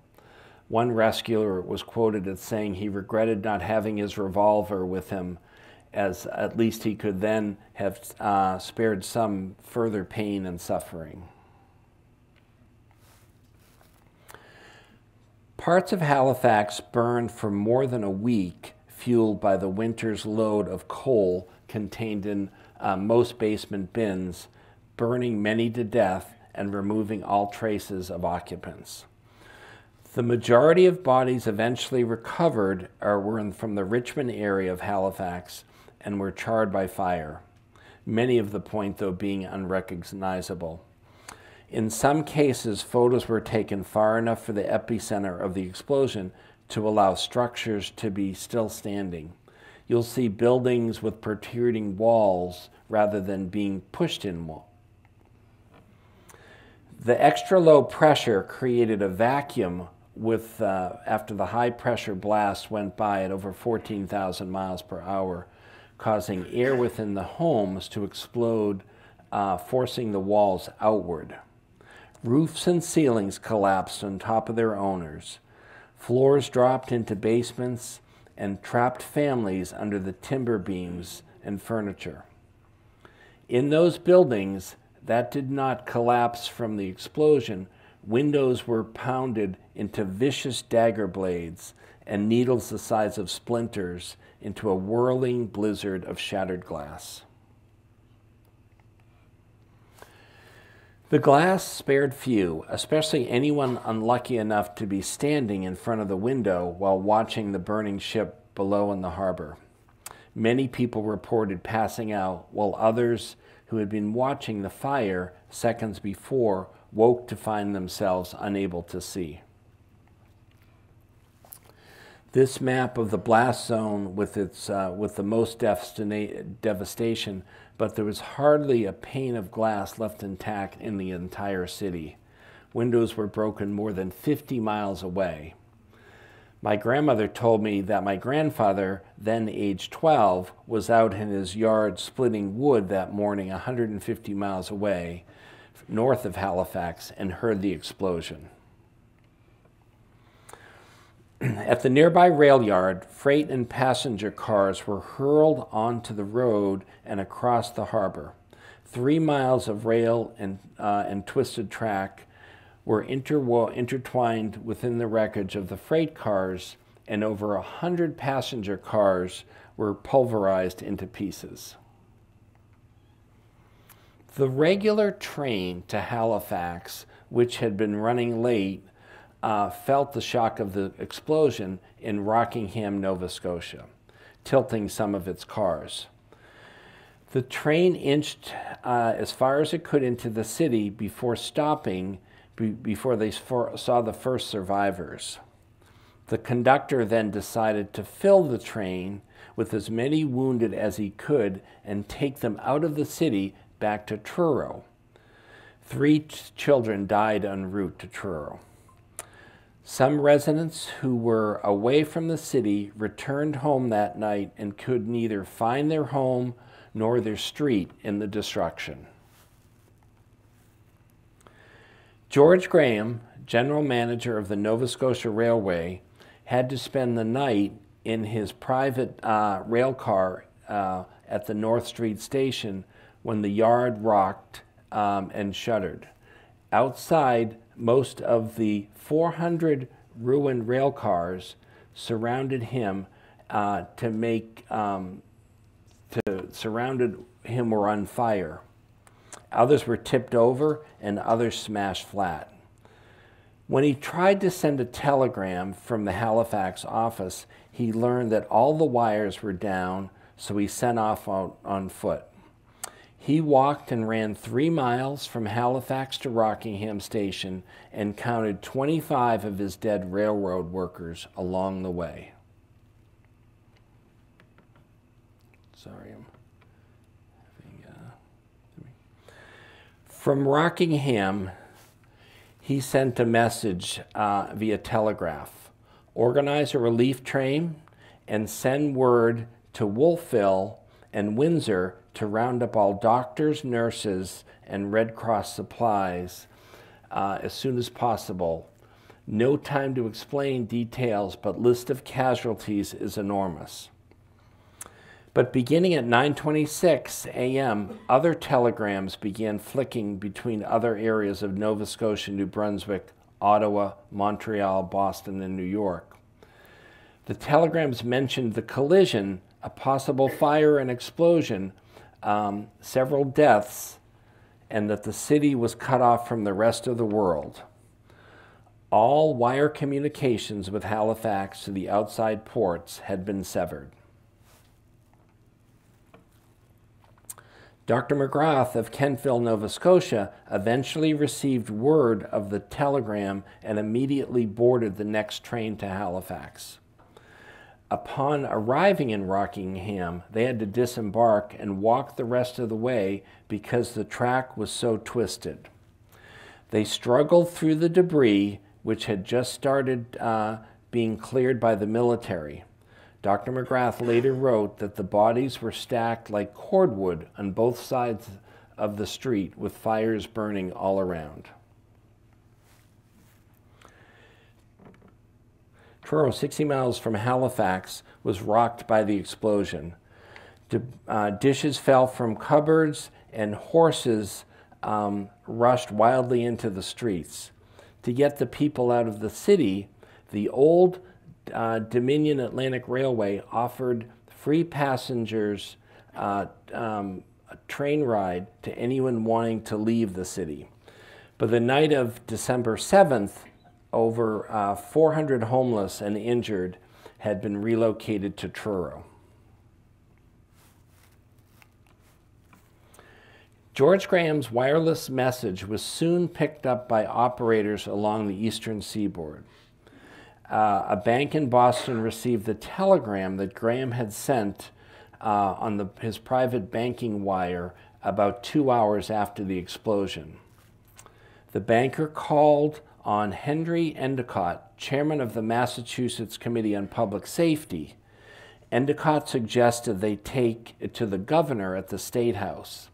[SPEAKER 2] One rescuer was quoted as saying he regretted not having his revolver with him, as at least he could then have spared some further pain and suffering. Parts of Halifax burned for more than a week, fueled by the winter's load of coal contained in most basement bins, burning many to death and removing all traces of occupants. The majority of bodies eventually recovered were from the Richmond area of Halifax and were charred by fire, many of the point, though, being unrecognizable. In some cases, photos were taken far enough for the epicenter of the explosion to allow structures to be still standing. You'll see buildings with protruding walls rather than being pushed in walls. The extra low pressure created a vacuum after the high pressure blast went by at over 14,000 miles per hour, causing air within the homes to explode, forcing the walls outward. Roofs and ceilings collapsed on top of their owners. Floors dropped into basements and trapped families under the timber beams and furniture. In those buildings that did not collapse from the explosion, windows were pounded into vicious dagger blades and needles the size of splinters into a whirling blizzard of shattered glass. The glass spared few, especially anyone unlucky enough to be standing in front of the window while watching the burning ship below in the harbor. Many people reported passing out, while others who had been watching the fire seconds before woke to find themselves unable to see. This map of the blast zone with the most devastation, but there was hardly a pane of glass left intact in the entire city. Windows were broken more than 50 miles away. My grandmother told me that my grandfather, then age 12, was out in his yard splitting wood that morning 150 miles away, north of Halifax, and heard the explosion. At the nearby rail yard, freight and passenger cars were hurled onto the road and across the harbor. 3 miles of rail and twisted track were intertwined within the wreckage of the freight cars, and over 100 passenger cars were pulverized into pieces. The regular train to Halifax, which had been running late, felt the shock of the explosion in Rockingham, Nova Scotia, tilting some of its cars. The train inched as far as it could into the city before stopping before they saw the first survivors. The conductor then decided to fill the train with as many wounded as he could and take them out of the city back to Truro. 3 children died en route to Truro. Some residents who were away from the city returned home that night and could neither find their home nor their street in the destruction. George Graham, general manager of the Nova Scotia Railway, had to spend the night in his private rail car at the North Street station when the yard rocked and shuddered. Outside, most of the 400 ruined rail cars surrounded him surrounded him were on fire. Others were tipped over and others smashed flat. When he tried to send a telegram from the Halifax office, he learned that all the wires were down, so he set off on foot. He walked and ran 3 miles from Halifax to Rockingham Station and counted 25 of his dead railroad workers along the way. Sorry, I'm having, From Rockingham, he sent a message via telegraph. Organize a relief train and send word to Wolfville and Windsor to round up all doctors, nurses, and Red Cross supplies as soon as possible. No time to explain details, but list of casualties is enormous. But beginning at 9:26 a.m., other telegrams began flicking between other areas of Nova Scotia, New Brunswick, Ottawa, Montreal, Boston, and New York. The telegrams mentioned the collision, a possible fire and explosion, several deaths, and that the city was cut off from the rest of the world. All wire communications with Halifax to the outside ports had been severed. Dr. McGrath of Kentville, Nova Scotia, eventually received word of the telegram and immediately boarded the next train to Halifax. Upon arriving in Rockingham, they had to disembark and walk the rest of the way because the track was so twisted. They struggled through the debris, which had just started being cleared by the military. Dr. McGrath later wrote that the bodies were stacked like cordwood on both sides of the street, with fires burning all around. Truro, 60 miles from Halifax, was rocked by the explosion. Dishes fell from cupboards and horses rushed wildly into the streets. To get the people out of the city, the old Dominion Atlantic Railway offered free passengers a train ride to anyone wanting to leave the city. But the night of December 7th, over 400 homeless and injured had been relocated to Truro. George Graham's wireless message was soon picked up by operators along the eastern seaboard. A bank in Boston received the telegram that Graham had sent on his private banking wire about 2 hours after the explosion. The banker called on Henry Endicott, chairman of the Massachusetts Committee on Public Safety. Endicott suggested they take it to the governor at the State House.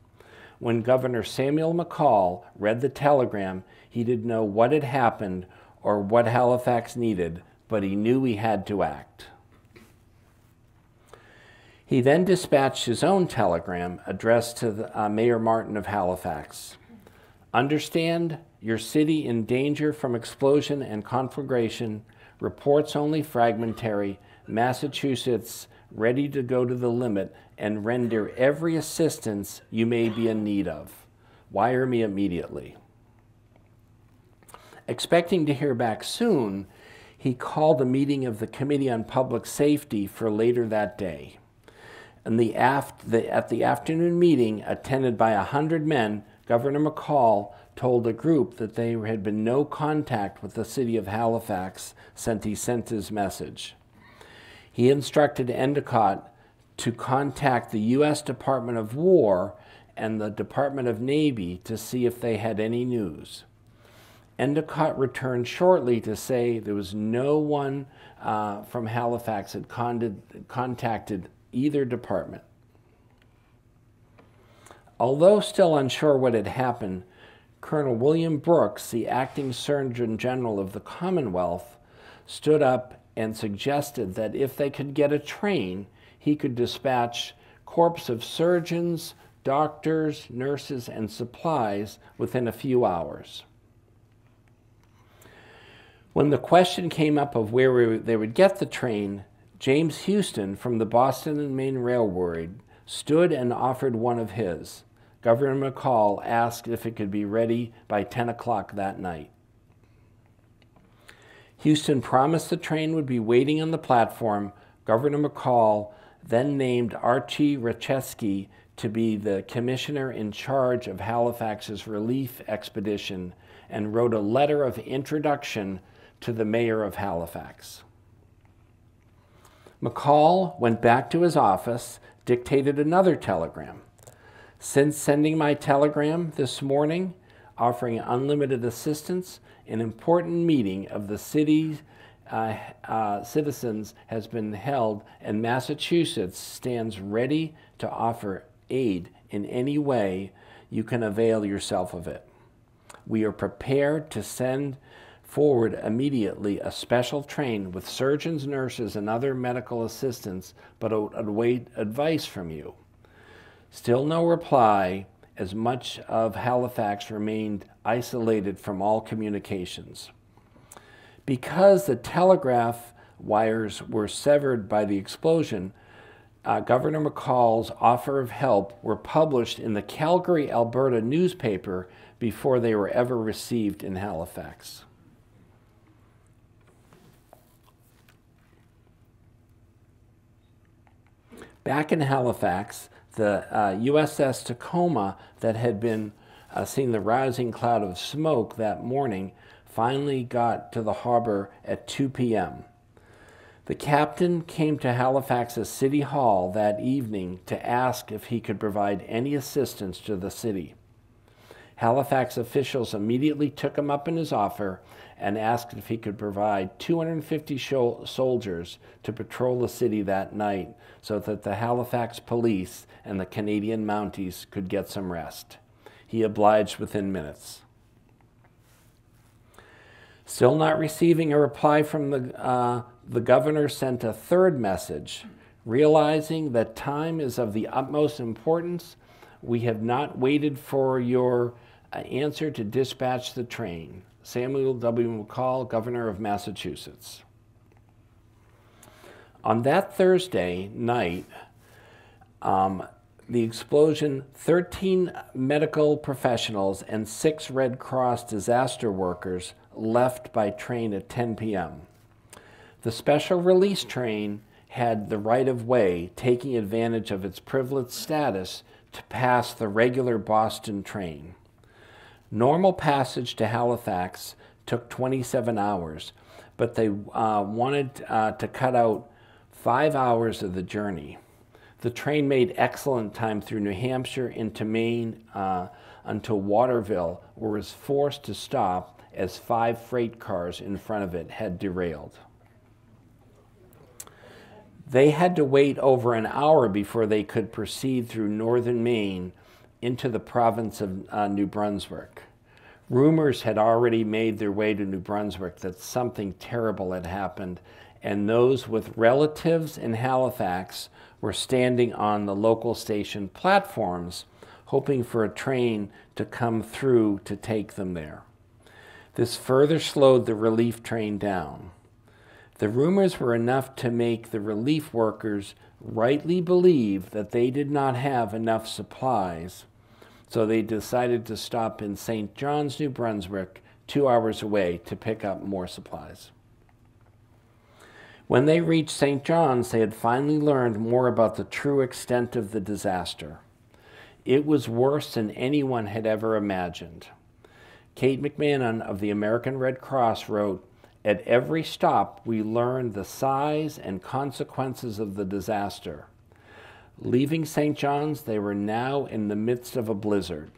[SPEAKER 2] When Governor Samuel McCall read the telegram, he didn't know what had happened or what Halifax needed, but he knew he had to act. He then dispatched his own telegram addressed to Mayor Martin of Halifax. Understand your city in danger from explosion and conflagration, reports only fragmentary, Massachusetts ready to go to the limit and render every assistance you may be in need of. Wire me immediately. Expecting to hear back soon, he called a meeting of the Committee on Public Safety for later that day. At the afternoon meeting, attended by 100 men, Governor McCall told the group that there had been no contact with the City of Halifax since he sent his message. He instructed Endicott to contact the U.S. Department of War and the Department of Navy to see if they had any news. Endicott returned shortly to say there was no one from Halifax had contacted either department. Although still unsure what had happened, Colonel William Brooks, the acting Surgeon General of the Commonwealth, stood up and suggested that if they could get a train, he could dispatch corps of surgeons, doctors, nurses, and supplies within a few hours. When the question came up of where they would get the train, James Houston from the Boston and Maine Railroad stood and offered one of his. Governor McCall asked if it could be ready by 10 o'clock that night. Houston promised the train would be waiting on the platform. Governor McCall then named Archie Racheski to be the commissioner in charge of Halifax's relief expedition and wrote a letter of introduction to the mayor of Halifax. McCall went back to his office, dictated another telegram. Since sending my telegram this morning, offering unlimited assistance, an important meeting of the city's citizens has been held, and Massachusetts stands ready to offer aid in any way you can avail yourself of it. We are prepared to send forward immediately a special train with surgeons, nurses, and other medical assistants, but await advice from you. Still no reply, as much of Halifax remained isolated from all communications. Because the telegraph wires were severed by the explosion, Governor McCall's offer of help were published in the Calgary, Alberta newspaper before they were ever received in Halifax. Back in Halifax, the USS Tacoma that had been seen the rising cloud of smoke that morning finally got to the harbor at 2 p.m. The captain came to Halifax's City Hall that evening to ask if he could provide any assistance to the city. Halifax officials immediately took him up in his offer and asked if he could provide 250 soldiers to patrol the city that night so that the Halifax police and the Canadian Mounties could get some rest. He obliged within minutes. Still not receiving a reply from the governor sent a third message. Realizing that time is of the utmost importance, we have not waited for your answer to dispatch the train. Samuel W. McCall, Governor of Massachusetts. On that Thursday night, the explosion, 13 medical professionals and 6 Red Cross disaster workers left by train at 10 p.m. The special release train had the right of way, taking advantage of its privileged status to pass the regular Boston train. Normal passage to Halifax took 27 hours, but they wanted to cut out 5 hours of the journey. The train made excellent time through New Hampshire into Maine until Waterville, where it was forced to stop as 5 freight cars in front of it had derailed. They had to wait over an hour before they could proceed through northern Maine into the province of New Brunswick. Rumors had already made their way to New Brunswick that something terrible had happened, and those with relatives in Halifax were standing on the local station platforms, hoping for a train to come through to take them there. This further slowed the relief train down. The rumors were enough to make the relief workers rightly believe that they did not have enough supplies, so they decided to stop in St. John's, New Brunswick, 2 hours away to pick up more supplies. When they reached St. John's, they had finally learned more about the true extent of the disaster. It was worse than anyone had ever imagined. Kate McMahon of the American Red Cross wrote, "At every stop, we learned the size and consequences of the disaster. Leaving St. John's, they were now in the midst of a blizzard.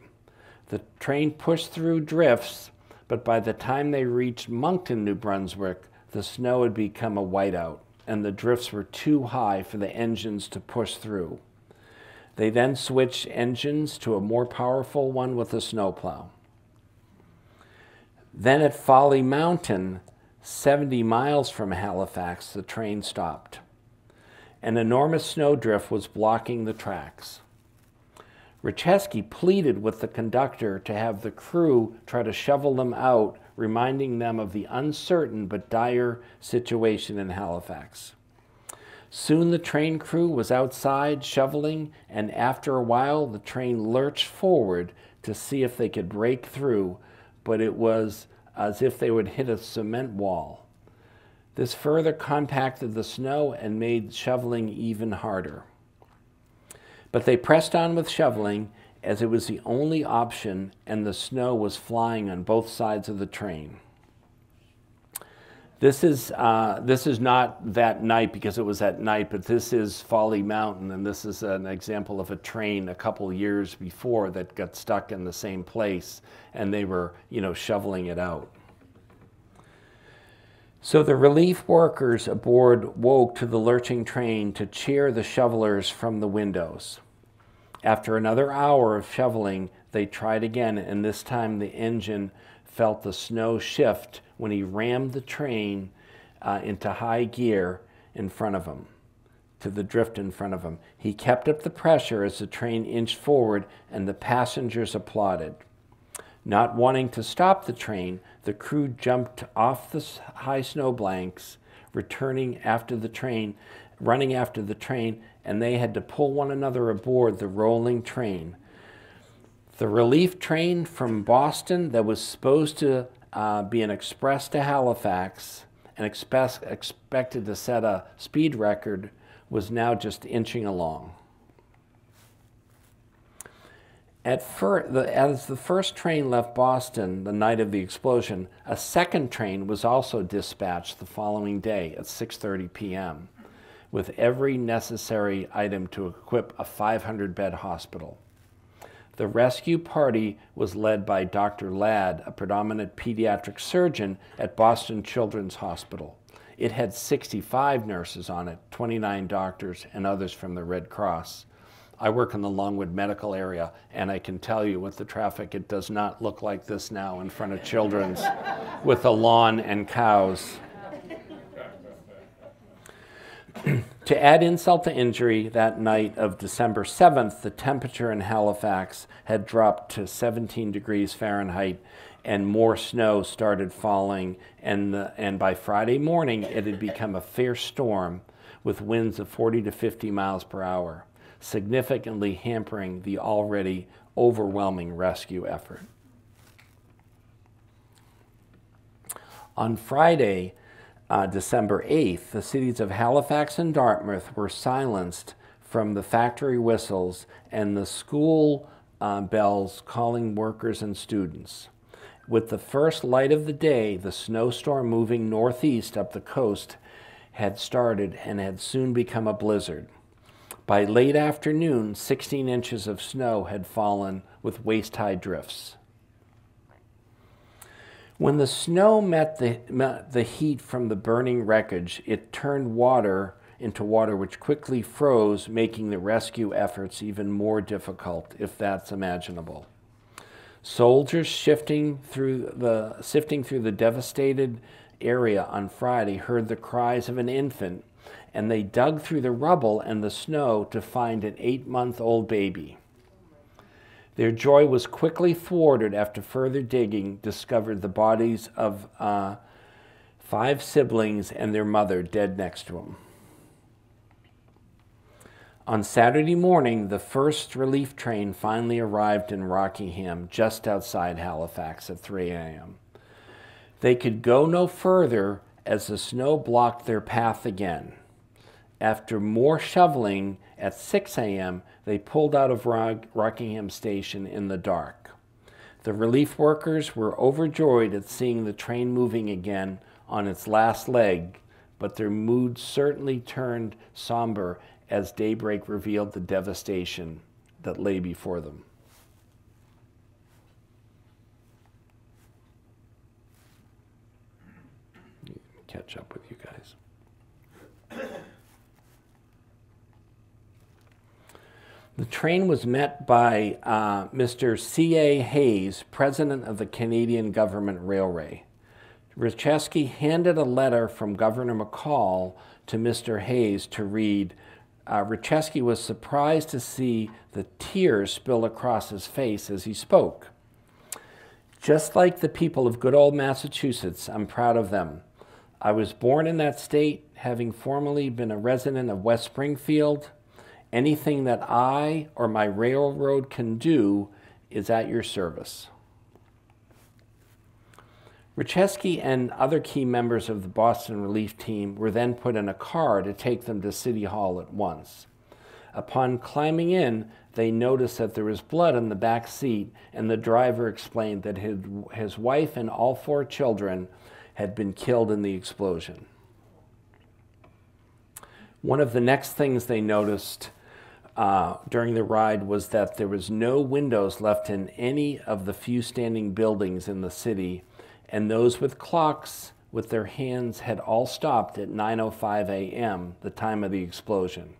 [SPEAKER 2] The train pushed through drifts, but by the time they reached Moncton, New Brunswick, the snow had become a whiteout, and the drifts were too high for the engines to push through. They then switched engines to a more powerful one with a snowplow. Then at Folly Mountain, 70 miles from Halifax, the train stopped. An enormous snowdrift was blocking the tracks. Racheski pleaded with the conductor to have the crew try to shovel them out reminding them of the uncertain but dire situation in Halifax. Soon the train crew was outside shoveling, and after a while the train lurched forward to see if they could break through, but it was as if they would hit a cement wall. This further compacted the snow and made shoveling even harder. But they pressed on with shoveling as it was the only option, and the snow was flying on both sides of the train. This is not that night because it was at night, but this is Folly Mountain, and this is an example of a train a couple years before that got stuck in the same place, and they were, shoveling it out. So the relief workers aboard woke to the lurching train to cheer the shovelers from the windows. After another hour of shoveling, they tried again, and this time the engine felt the snow shift when he rammed the train into high gear in front of him, to the drift in front of him. He kept up the pressure as the train inched forward, and the passengers applauded. Not wanting to stop the train, the crew jumped off the high snow banks, running after the train, and they had to pull one another aboard the rolling train. The relief train from Boston that was supposed to be an express to Halifax and expected to set a speed record was now just inching along. As the first train left Boston the night of the explosion, a second train was also dispatched the following day at 6:30 p.m. with every necessary item to equip a 500-bed hospital. The rescue party was led by Dr. Ladd, a predominant pediatric surgeon at Boston Children's Hospital. It had 65 nurses on it, 29 doctors, and others from the Red Cross. I work in the Longwood medical area, and I can tell you with the traffic, it does not look like this now in front of Children's with a lawn and cows. To add insult to injury, that night of December 7th, the temperature in Halifax had dropped to 17 degrees Fahrenheit, and more snow started falling, and by Friday morning, it had become a fierce storm with winds of 40 to 50 miles per hour, significantly hampering the already overwhelming rescue effort. On Friday, December 8th, the cities of Halifax and Dartmouth were silenced from the factory whistles and the school bells calling workers and students. With the first light of the day, the snowstorm moving northeast up the coast had started and had soon become a blizzard. By late afternoon, 16 inches of snow had fallen with waist-high drifts. When the snow met the heat from the burning wreckage, it turned water into water which quickly froze, making the rescue efforts even more difficult, if that's imaginable. Soldiers sifting through the devastated area on Friday heard the cries of an infant, and they dug through the rubble and the snow to find an 8-month-old baby. Their joy was quickly thwarted after further digging discovered the bodies of 5 siblings and their mother dead next to them. On Saturday morning, the first relief train finally arrived in Rockingham, just outside Halifax, at 3 a.m. They could go no further as the snow blocked their path again. After more shoveling at 6 a.m., they pulled out of Rockingham Station in the dark. The relief workers were overjoyed at seeing the train moving again on its last leg, but their mood certainly turned somber as daybreak revealed the devastation that lay before them. Catch up with you guys. The train was met by Mr. C.A. Hayes, president of the Canadian Government Railway. Richeski handed a letter from Governor McCall to Mr. Hayes to read. Richeski was surprised to see the tears spill across his face as he spoke. Just like the people of good old Massachusetts, I'm proud of them. I was born in that state, having formerly been a resident of West Springfield. Anything that I or my railroad can do is at your service. Rychesky and other key members of the Boston relief team were then put in a car to take them to City Hall at once. Upon climbing in, they noticed that there was blood in the back seat, and the driver explained that his wife and all 4 children had been killed in the explosion. One of the next things they noticed during the ride was that there was no windows left in any of the few standing buildings in the city, and those with clocks with their hands had all stopped at 9:05 a.m., the time of the explosion.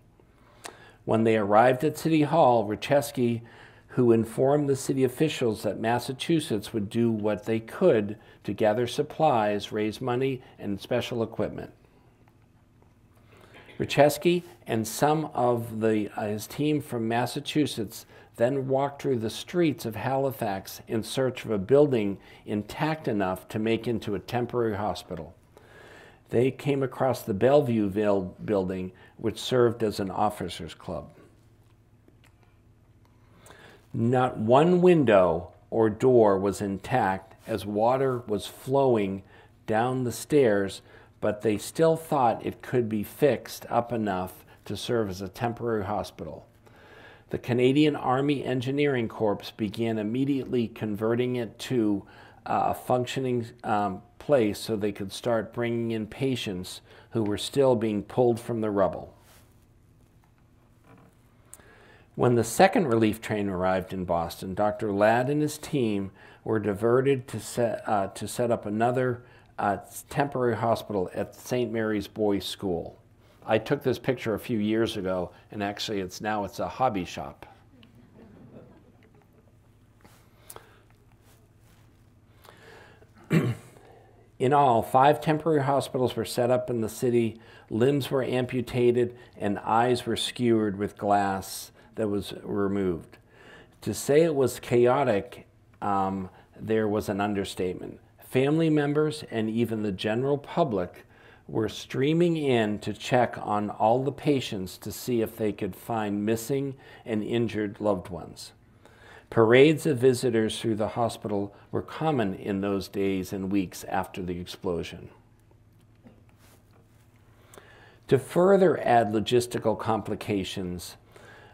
[SPEAKER 2] When they arrived at City Hall, Rychesky, who informed the city officials that Massachusetts would do what they could to gather supplies, raise money, and special equipment. Rychesky and some of his team from Massachusetts then walked through the streets of Halifax in search of a building intact enough to make into a temporary hospital. They came across the Bellevue building, which served as an officers' club. Not one window or door was intact as water was flowing down the stairs, but they still thought it could be fixed up enough to serve as a temporary hospital. The Canadian Army Engineering Corps began immediately converting it to a functioning place so they could start bringing in patients who were still being pulled from the rubble. When the second relief train arrived in Boston, Dr. Ladd and his team were diverted to set up another temporary hospital at St. Mary's Boys' School. I took this picture a few years ago, and actually it's a hobby shop. In all, 5 temporary hospitals were set up in the city, limbs were amputated, and eyes were skewered with glass that was removed. To say it was chaotic, there was an understatement. Family members and even the general public were streaming in to check on all the patients to see if they could find missing and injured loved ones. Parades of visitors through the hospital were common in those days and weeks after the explosion. To further add logistical complications,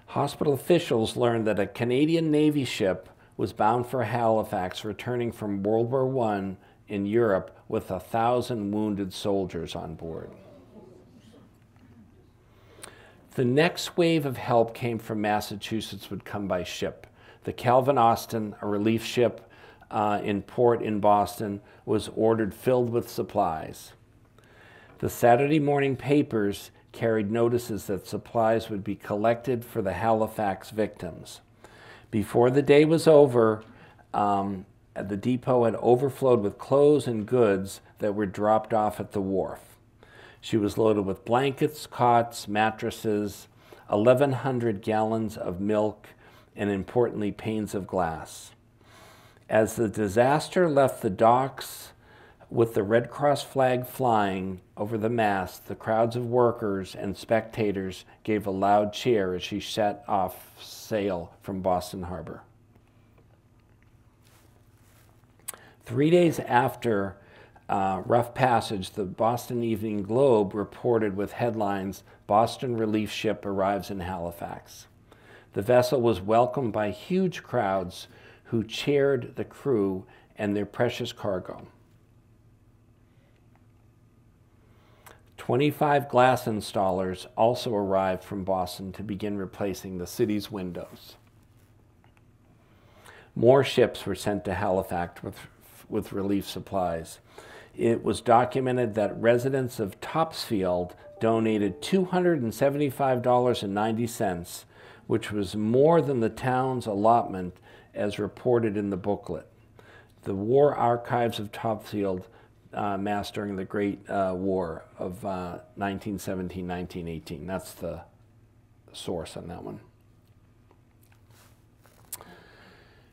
[SPEAKER 2] hospital officials learned that a Canadian Navy ship was bound for Halifax, returning from World War I in Europe with 1,000 wounded soldiers on board. The next wave of help came from Massachusetts would come by ship. The Calvin Austin, a relief ship in port in Boston, was ordered filled with supplies. The Saturday morning papers carried notices that supplies would be collected for the Halifax victims. Before the day was over, the depot had overflowed with clothes and goods that were dropped off at the wharf. She was loaded with blankets, cots, mattresses, 1,100 gallons of milk, and importantly, panes of glass. As the disaster left the docks with the Red Cross flag flying over the mast, the crowds of workers and spectators gave a loud cheer as she set off sail from Boston Harbor. 3 days after rough passage, the Boston Evening Globe reported with headlines, "Boston Relief Ship Arrives in Halifax." The vessel was welcomed by huge crowds who cheered the crew and their precious cargo. 25 glass installers also arrived from Boston to begin replacing the city's windows. More ships were sent to Halifax with relief supplies. It was documented that residents of Topsfield donated $275.90, which was more than the town's allotment as reported in the booklet. The War Archives of Topsfield, massed during the Great War of 1917-1918. That's the source on that one.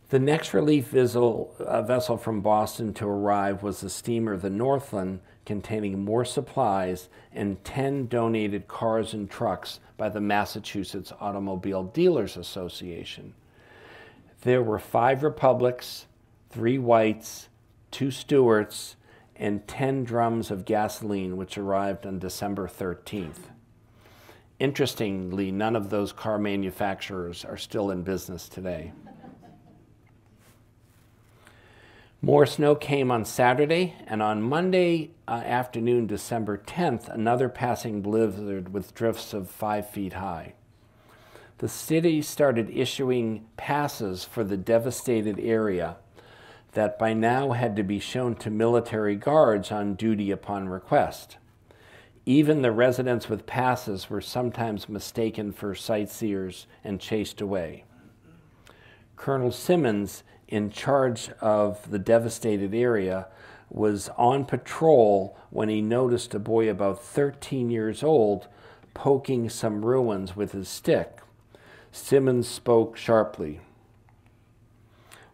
[SPEAKER 2] The next relief vessel from Boston to arrive was the steamer the Northland, containing more supplies and 10 donated cars and trucks by the Massachusetts Automobile Dealers Association. There were 5 Republics, 3 Whites, 2 Stewarts, and 10 drums of gasoline, which arrived on December 13th. Interestingly, none of those car manufacturers are still in business today. More snow came on Saturday, and on Monday afternoon, December 10th, another passing blizzard with drifts of 5 feet high. The city started issuing passes for the devastated area that by now had to be shown to military guards on duty upon request. Even the residents with passes were sometimes mistaken for sightseers and chased away. Colonel Simmons, in charge of the devastated area, was on patrol when he noticed a boy about 13 years old poking some ruins with his stick. Simmons spoke sharply.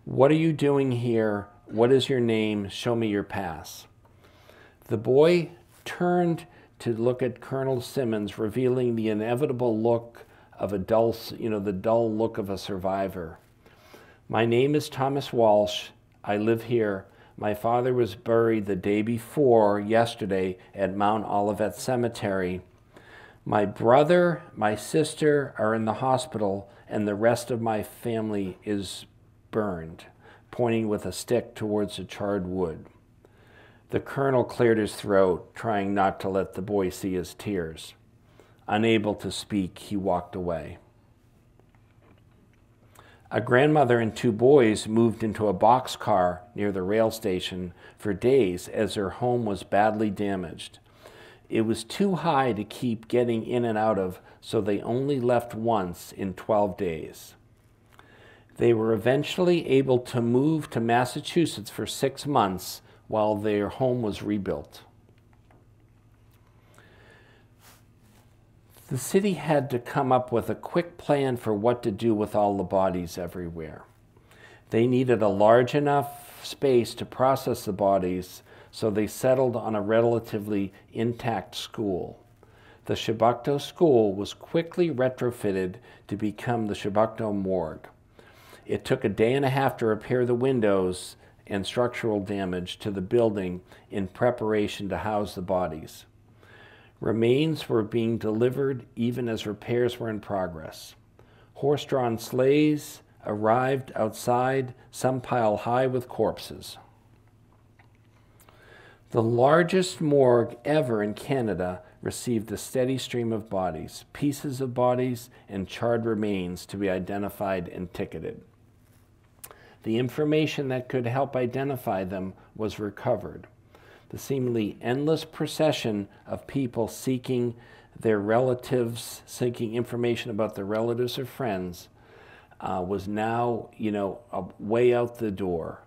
[SPEAKER 2] "What are you doing here? What is your name? Show me your pass." The boy turned to look at Colonel Simmons, revealing the inevitable look of the dull look of a survivor. "My name is Thomas Walsh. I live here. My father was buried the day before yesterday at Mount Olivet Cemetery. My brother, my sister are in the hospital, and the rest of my family is burned," pointing with a stick towards the charred wood. The colonel cleared his throat, trying not to let the boy see his tears. Unable to speak, he walked away. A grandmother and 2 boys moved into a boxcar near the rail station for days as their home was badly damaged. It was too high to keep getting in and out of, so they only left once in 12 days. They were eventually able to move to Massachusetts for 6 months while their home was rebuilt. The city had to come up with a quick plan for what to do with all the bodies everywhere. They needed a large enough space to process the bodies, so they settled on a relatively intact school. The Chebucto School was quickly retrofitted to become the Chebucto Morgue. It took a day and a half to repair the windows and structural damage to the building in preparation to house the bodies. Remains were being delivered even as repairs were in progress. Horse-drawn sleighs arrived outside, some piled high with corpses. The largest morgue ever in Canada received a steady stream of bodies, pieces of bodies, and charred remains to be identified and ticketed. The information that could help identify them was recovered. The seemingly endless procession of people seeking their relatives, seeking information about their relatives or friends, was now, way out the door.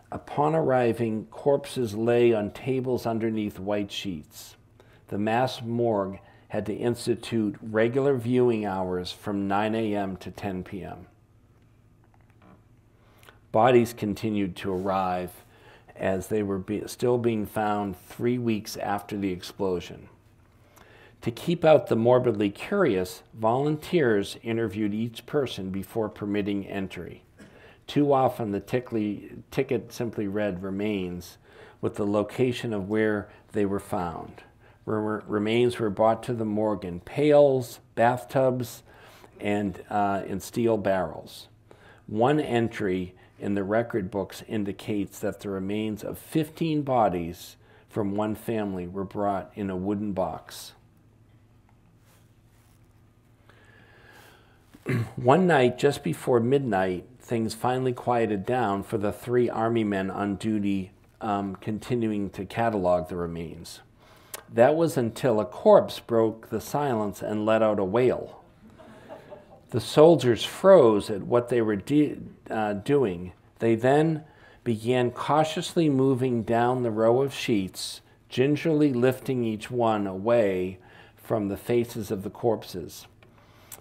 [SPEAKER 2] Upon arriving, corpses lay on tables underneath white sheets. The mass morgue had to institute regular viewing hours from 9 a.m. to 10 p.m. Bodies continued to arrive as they were still being found 3 weeks after the explosion. To keep out the morbidly curious, volunteers interviewed each person before permitting entry. Too often the ticket simply read "remains" with the location of where they were found. Remains were brought to the morgue in pails, bathtubs, and in steel barrels. One entry in the record books indicates that the remains of 15 bodies from one family were brought in a wooden box. One night, just before midnight, things finally quieted down for the 3 Army men on duty continuing to catalog the remains. That was until a corpse broke the silence and let out a wail. The soldiers froze at what they were doing. They then began cautiously moving down the row of sheets, gingerly lifting each one away from the faces of the corpses.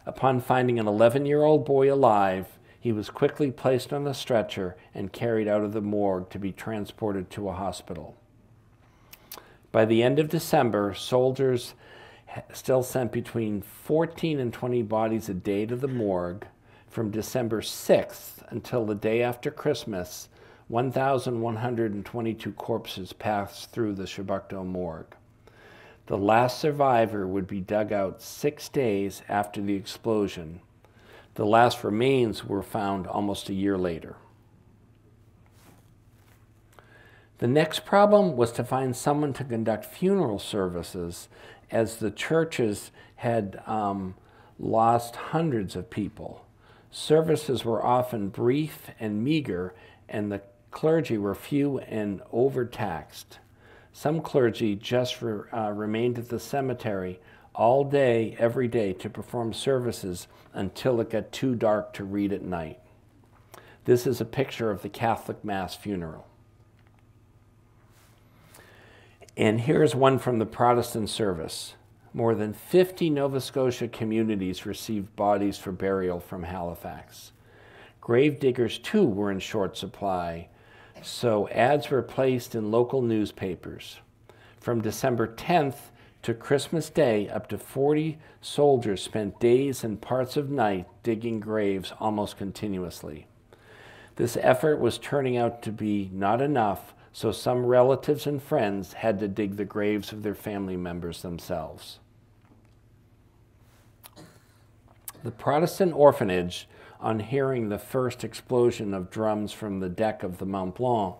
[SPEAKER 2] Upon finding an 11-year-old boy alive, He was quickly placed on a stretcher and carried out of the morgue to be transported to a hospital. By the end of December, soldiers still sent between 14 and 20 bodies a day to the morgue. From December 6th until the day after Christmas, 1,122 corpses passed through the Chebucto morgue. The last survivor would be dug out 6 days after the explosion. The last remains were found almost a year later. The next problem was to find someone to conduct funeral services, as the churches had lost hundreds of people. Services were often brief and meager, and the clergy were few and overtaxed. Some clergy just remained at the cemetery all day, every day, to perform services until it got too dark to read at night. This is a picture of the Catholic Mass funeral. And here's one from the Protestant service. More than 50 Nova Scotia communities received bodies for burial from Halifax. Grave diggers, too, were in short supply, so ads were placed in local newspapers. From December 10th to Christmas Day, up to 40 soldiers spent days and parts of night digging graves almost continuously. This effort was turning out to be not enough, so some relatives and friends had to dig the graves of their family members themselves. The Protestant orphanage, on hearing the first explosion of drums from the deck of the Mont Blanc,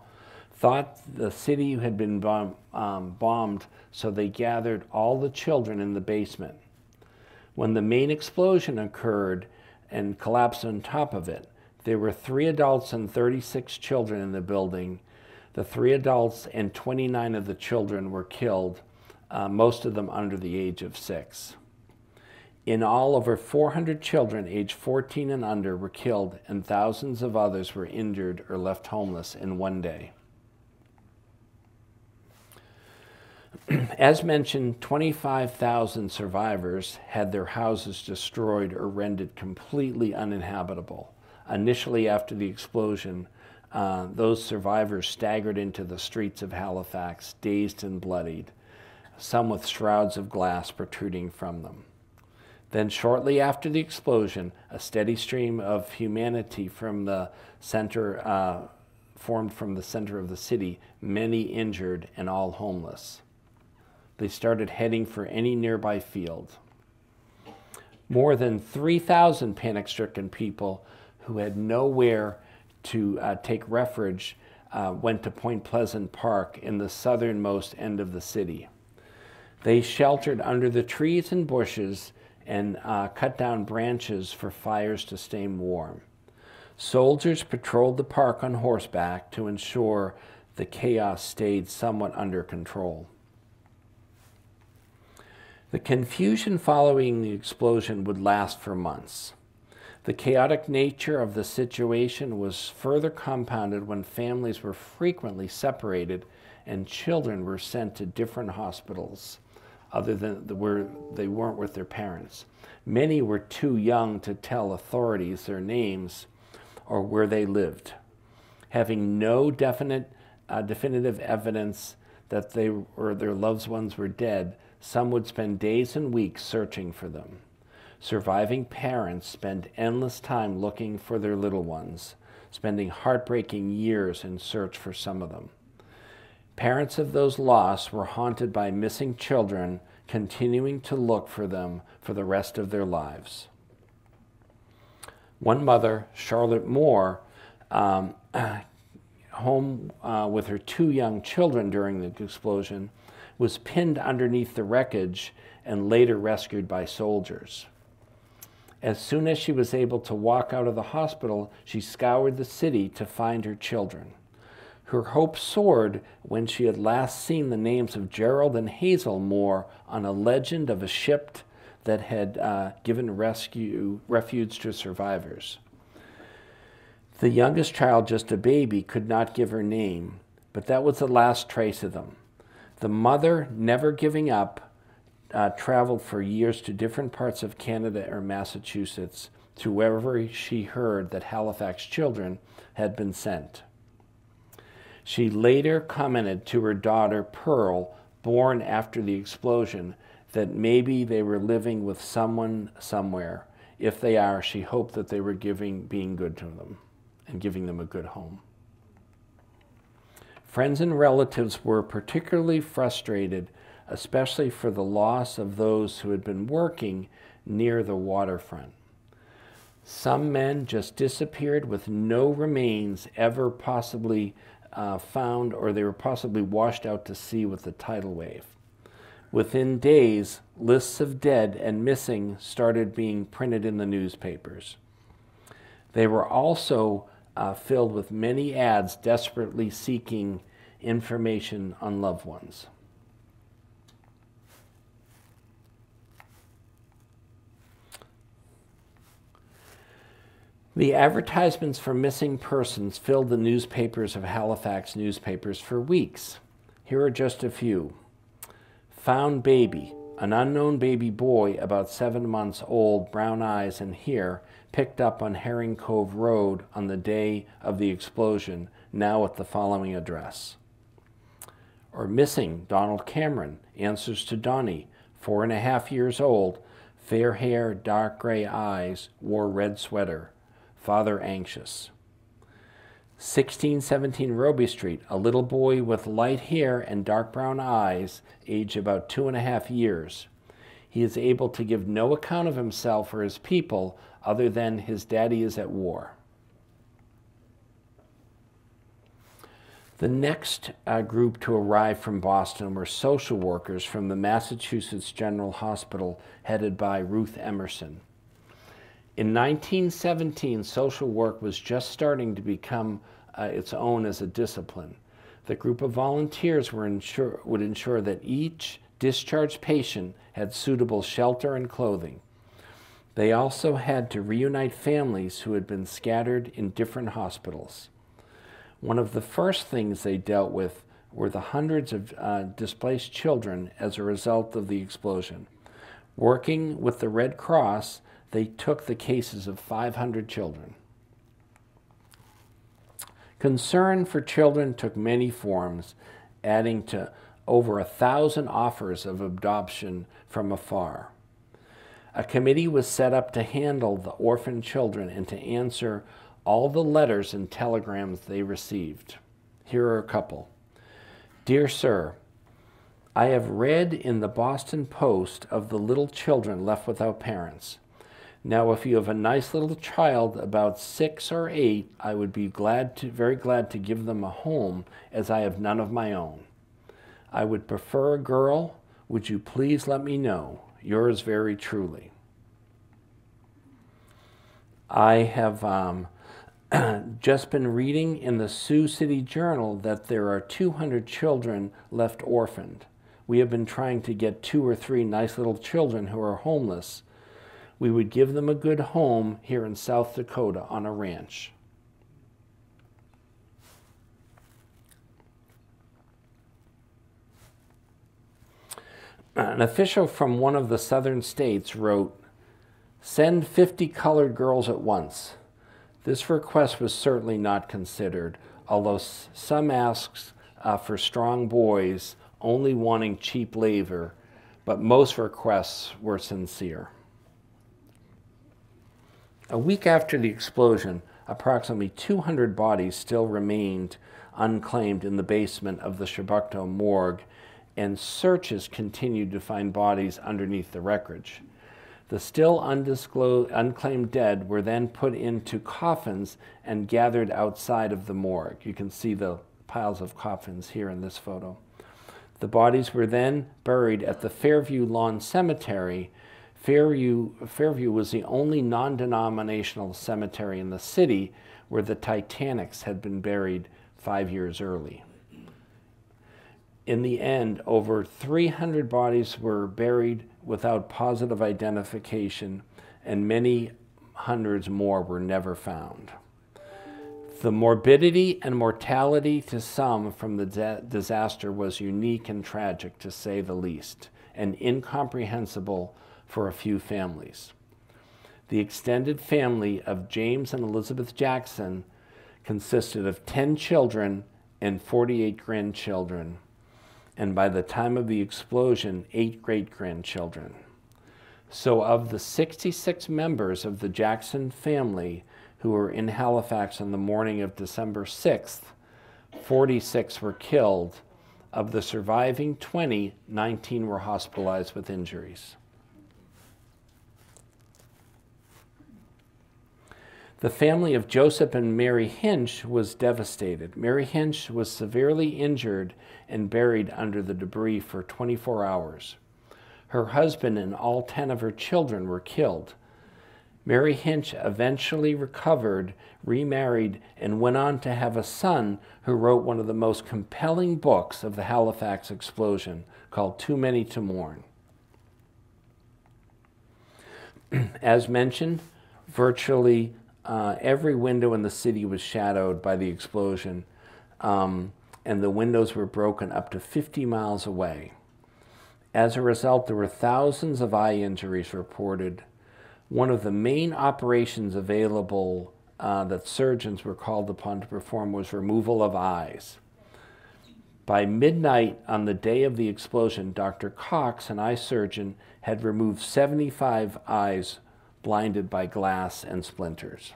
[SPEAKER 2] thought the city had been bombed, so they gathered all the children in the basement. When the main explosion occurred and collapsed on top of it, there were 3 adults and 36 children in the building. The 3 adults and 29 of the children were killed, most of them under the age of 6. In all, over 400 children aged 14 and under were killed, and thousands of others were injured or left homeless in one day. As mentioned, 25,000 survivors had their houses destroyed or rendered completely uninhabitable. Initially, after the explosion, those survivors staggered into the streets of Halifax, dazed and bloodied, some with shrouds of glass protruding from them. Then shortly after the explosion, a steady stream of humanity from the center, formed from the center of the city, many injured and all homeless. They started heading for any nearby field. More than 3,000 panic-stricken people who had nowhere to take refuge went to Point Pleasant Park in the southernmost end of the city. They sheltered under the trees and bushes and cut down branches for fires to stay warm. Soldiers patrolled the park on horseback to ensure the chaos stayed somewhat under control. The confusion following the explosion would last for months. The chaotic nature of the situation was further compounded when families were frequently separated and children were sent to different hospitals other than where they weren't with their parents. Many were too young to tell authorities their names or where they lived. Having no definitive evidence that they or their loved ones were dead, some would spend days and weeks searching for them. Surviving parents spend endless time looking for their little ones, spending heartbreaking years in search for some of them. Parents of those lost were haunted by missing children, continuing to look for them for the rest of their lives. One mother, Charlotte Moore, home with her 2 young children during the explosion, was pinned underneath the wreckage and later rescued by soldiers. As soon as she was able to walk out of the hospital, she scoured the city to find her children. Her hope soared when she had last seen the names of Gerald and Hazel Moore on a legend of a ship that had given refuge to survivors. The youngest child, just a baby, could not give her name, but that was the last trace of them. The mother, never giving up, traveled for years to different parts of Canada or Massachusetts, to wherever she heard that Halifax children had been sent. She later commented to her daughter, Pearl, born after the explosion, that maybe they were living with someone somewhere. If they are, she hoped that they were being good to them and giving them a good home. Friends and relatives were particularly frustrated, especially for the loss of those who had been working near the waterfront. Some men just disappeared with no remains ever possibly found, or they were possibly washed out to sea with the tidal wave. Within days, lists of dead and missing started being printed in the newspapers. They were also filled with many ads desperately seeking information on loved ones. The advertisements for missing persons filled the newspapers of Halifax newspapers for weeks. Here are just a few. Found baby, an unknown baby boy about 7 months old, brown eyes and hair, picked up on Herring Cove Road on the day of the explosion, now at the following address. Or missing Donald Cameron, answers to Donnie, 4.5 years old, fair hair, dark gray eyes, wore red sweater, father anxious. 1617 Roby Street, a little boy with light hair and dark brown eyes, age about 2.5 years. He is able to give no account of himself or his people other than his daddy is at war. The next group to arrive from Boston were social workers from the Massachusetts General Hospital headed by Ruth Emerson. In 1917, social work was just starting to become its own as a discipline. The group of volunteers would ensure that each discharged patient had suitable shelter and clothing. They also had to reunite families who had been scattered in different hospitals. One of the first things they dealt with were the hundreds of displaced children as a result of the explosion. Working with the Red Cross, they took the cases of 500 children. Concern for children took many forms, adding to over 1,000 offers of adoption from afar. A committee was set up to handle the orphaned children and to answer all the letters and telegrams they received. Here are a couple. Dear Sir, I have read in the Boston Post of the little children left without parents. Now, if you have a nice little child about 6 or 8, I would be very glad to give them a home, as I have none of my own. I would prefer a girl. Would you please let me know? Yours very truly. I have just been reading in the Sioux City Journal that there are 200 children left orphaned. We have been trying to get 2 or 3 nice little children who are homeless. We would give them a good home here in South Dakota on a ranch. An official from one of the southern states wrote, "Send 50 colored girls at once." This request was certainly not considered, although some asked for strong boys only wanting cheap labor, but most requests were sincere. A week after the explosion, approximately 200 bodies still remained unclaimed in the basement of the Chebucto morgue, and searches continued to find bodies underneath the wreckage. The still unclaimed dead were then put into coffins and gathered outside of the morgue. You can see the piles of coffins here in this photo. The bodies were then buried at the Fairview Lawn Cemetery. Fairview was the only non-denominational cemetery in the city where the Titanics had been buried 5 years early. In the end, over 300 bodies were buried without positive identification, and many hundreds more were never found. The morbidity and mortality to some from the disaster was unique and tragic, to say the least, and incomprehensible for a few families. The extended family of James and Elizabeth Jackson consisted of 10 children and 48 grandchildren, and by the time of the explosion, 8 great-grandchildren. So of the 66 members of the Jackson family who were in Halifax on the morning of December 6th, 46 were killed. Of the surviving 20, 19 were hospitalized with injuries. The family of Joseph and Mary Hinch was devastated. Mary Hinch was severely injured and buried under the debris for 24 hours. Her husband and all 10 of her children were killed. Mary Hinch eventually recovered, remarried, and went on to have a son who wrote one of the most compelling books of the Halifax explosion, called Too Many to Mourn. As mentioned, virtually every window in the city was shadowed by the explosion, and the windows were broken up to 50 miles away. As a result, there were thousands of eye injuries reported. One of the main operations available that surgeons were called upon to perform was removal of eyes. By midnight on the day of the explosion, Dr. Cox, an eye surgeon, had removed 75 eyes blinded by glass and splinters.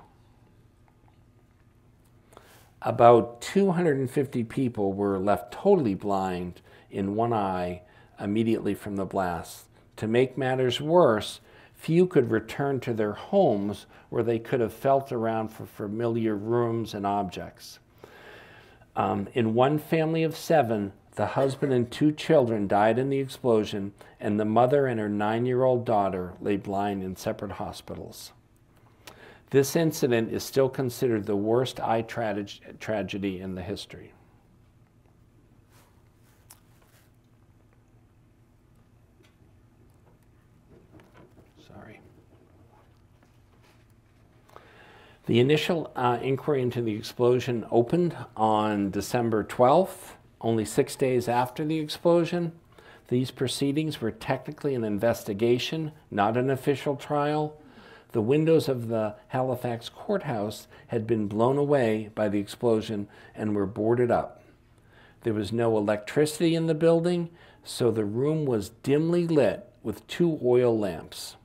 [SPEAKER 2] About 250 people were left totally blind in one eye immediately from the blast. To make matters worse, few could return to their homes where they could have felt around for familiar rooms and objects. In one family of 7, the husband and 2 children died in the explosion, and the mother and her 9-year-old daughter lay blind in separate hospitals. This incident is still considered the worst eye tragedy in the history. The initial inquiry into the explosion opened on December 12th, only 6 days after the explosion. These proceedings were technically an investigation, not an official trial. The windows of the Halifax courthouse had been blown away by the explosion and were boarded up. There was no electricity in the building, so the room was dimly lit with 2 oil lamps.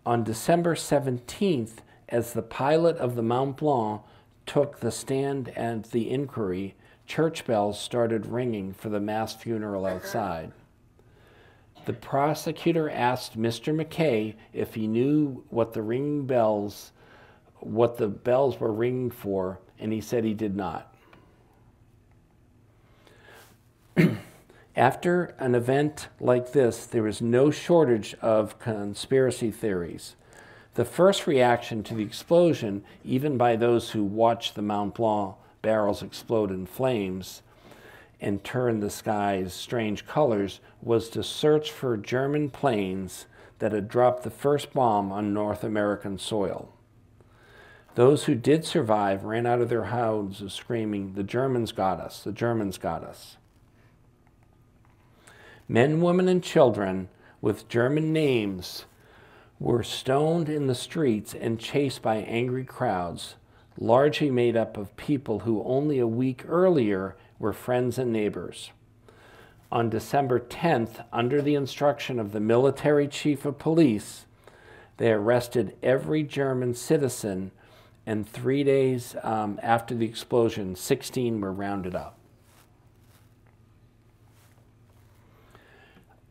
[SPEAKER 2] On December 17th, as the pilot of the Mont Blanc took the stand at the inquiry, church bells started ringing for the mass funeral outside. The prosecutor asked Mr. McKay if he knew what the bells were ringing for, and he said he did not. After an event like this, there is no shortage of conspiracy theories. The first reaction to the explosion, even by those who watched the Mont Blanc barrels explode in flames and turn the sky's strange colors, was to search for German planes that had dropped the first bomb on North American soil. Those who did survive ran out of their houses screaming, "The Germans got us, the Germans got us." Men, women, and children with German names were stoned in the streets and chased by angry crowds, largely made up of people who only a week earlier were friends and neighbors. On December 10th, under the instruction of the military chief of police, they arrested every German citizen, and 3 days after the explosion, 16 were rounded up.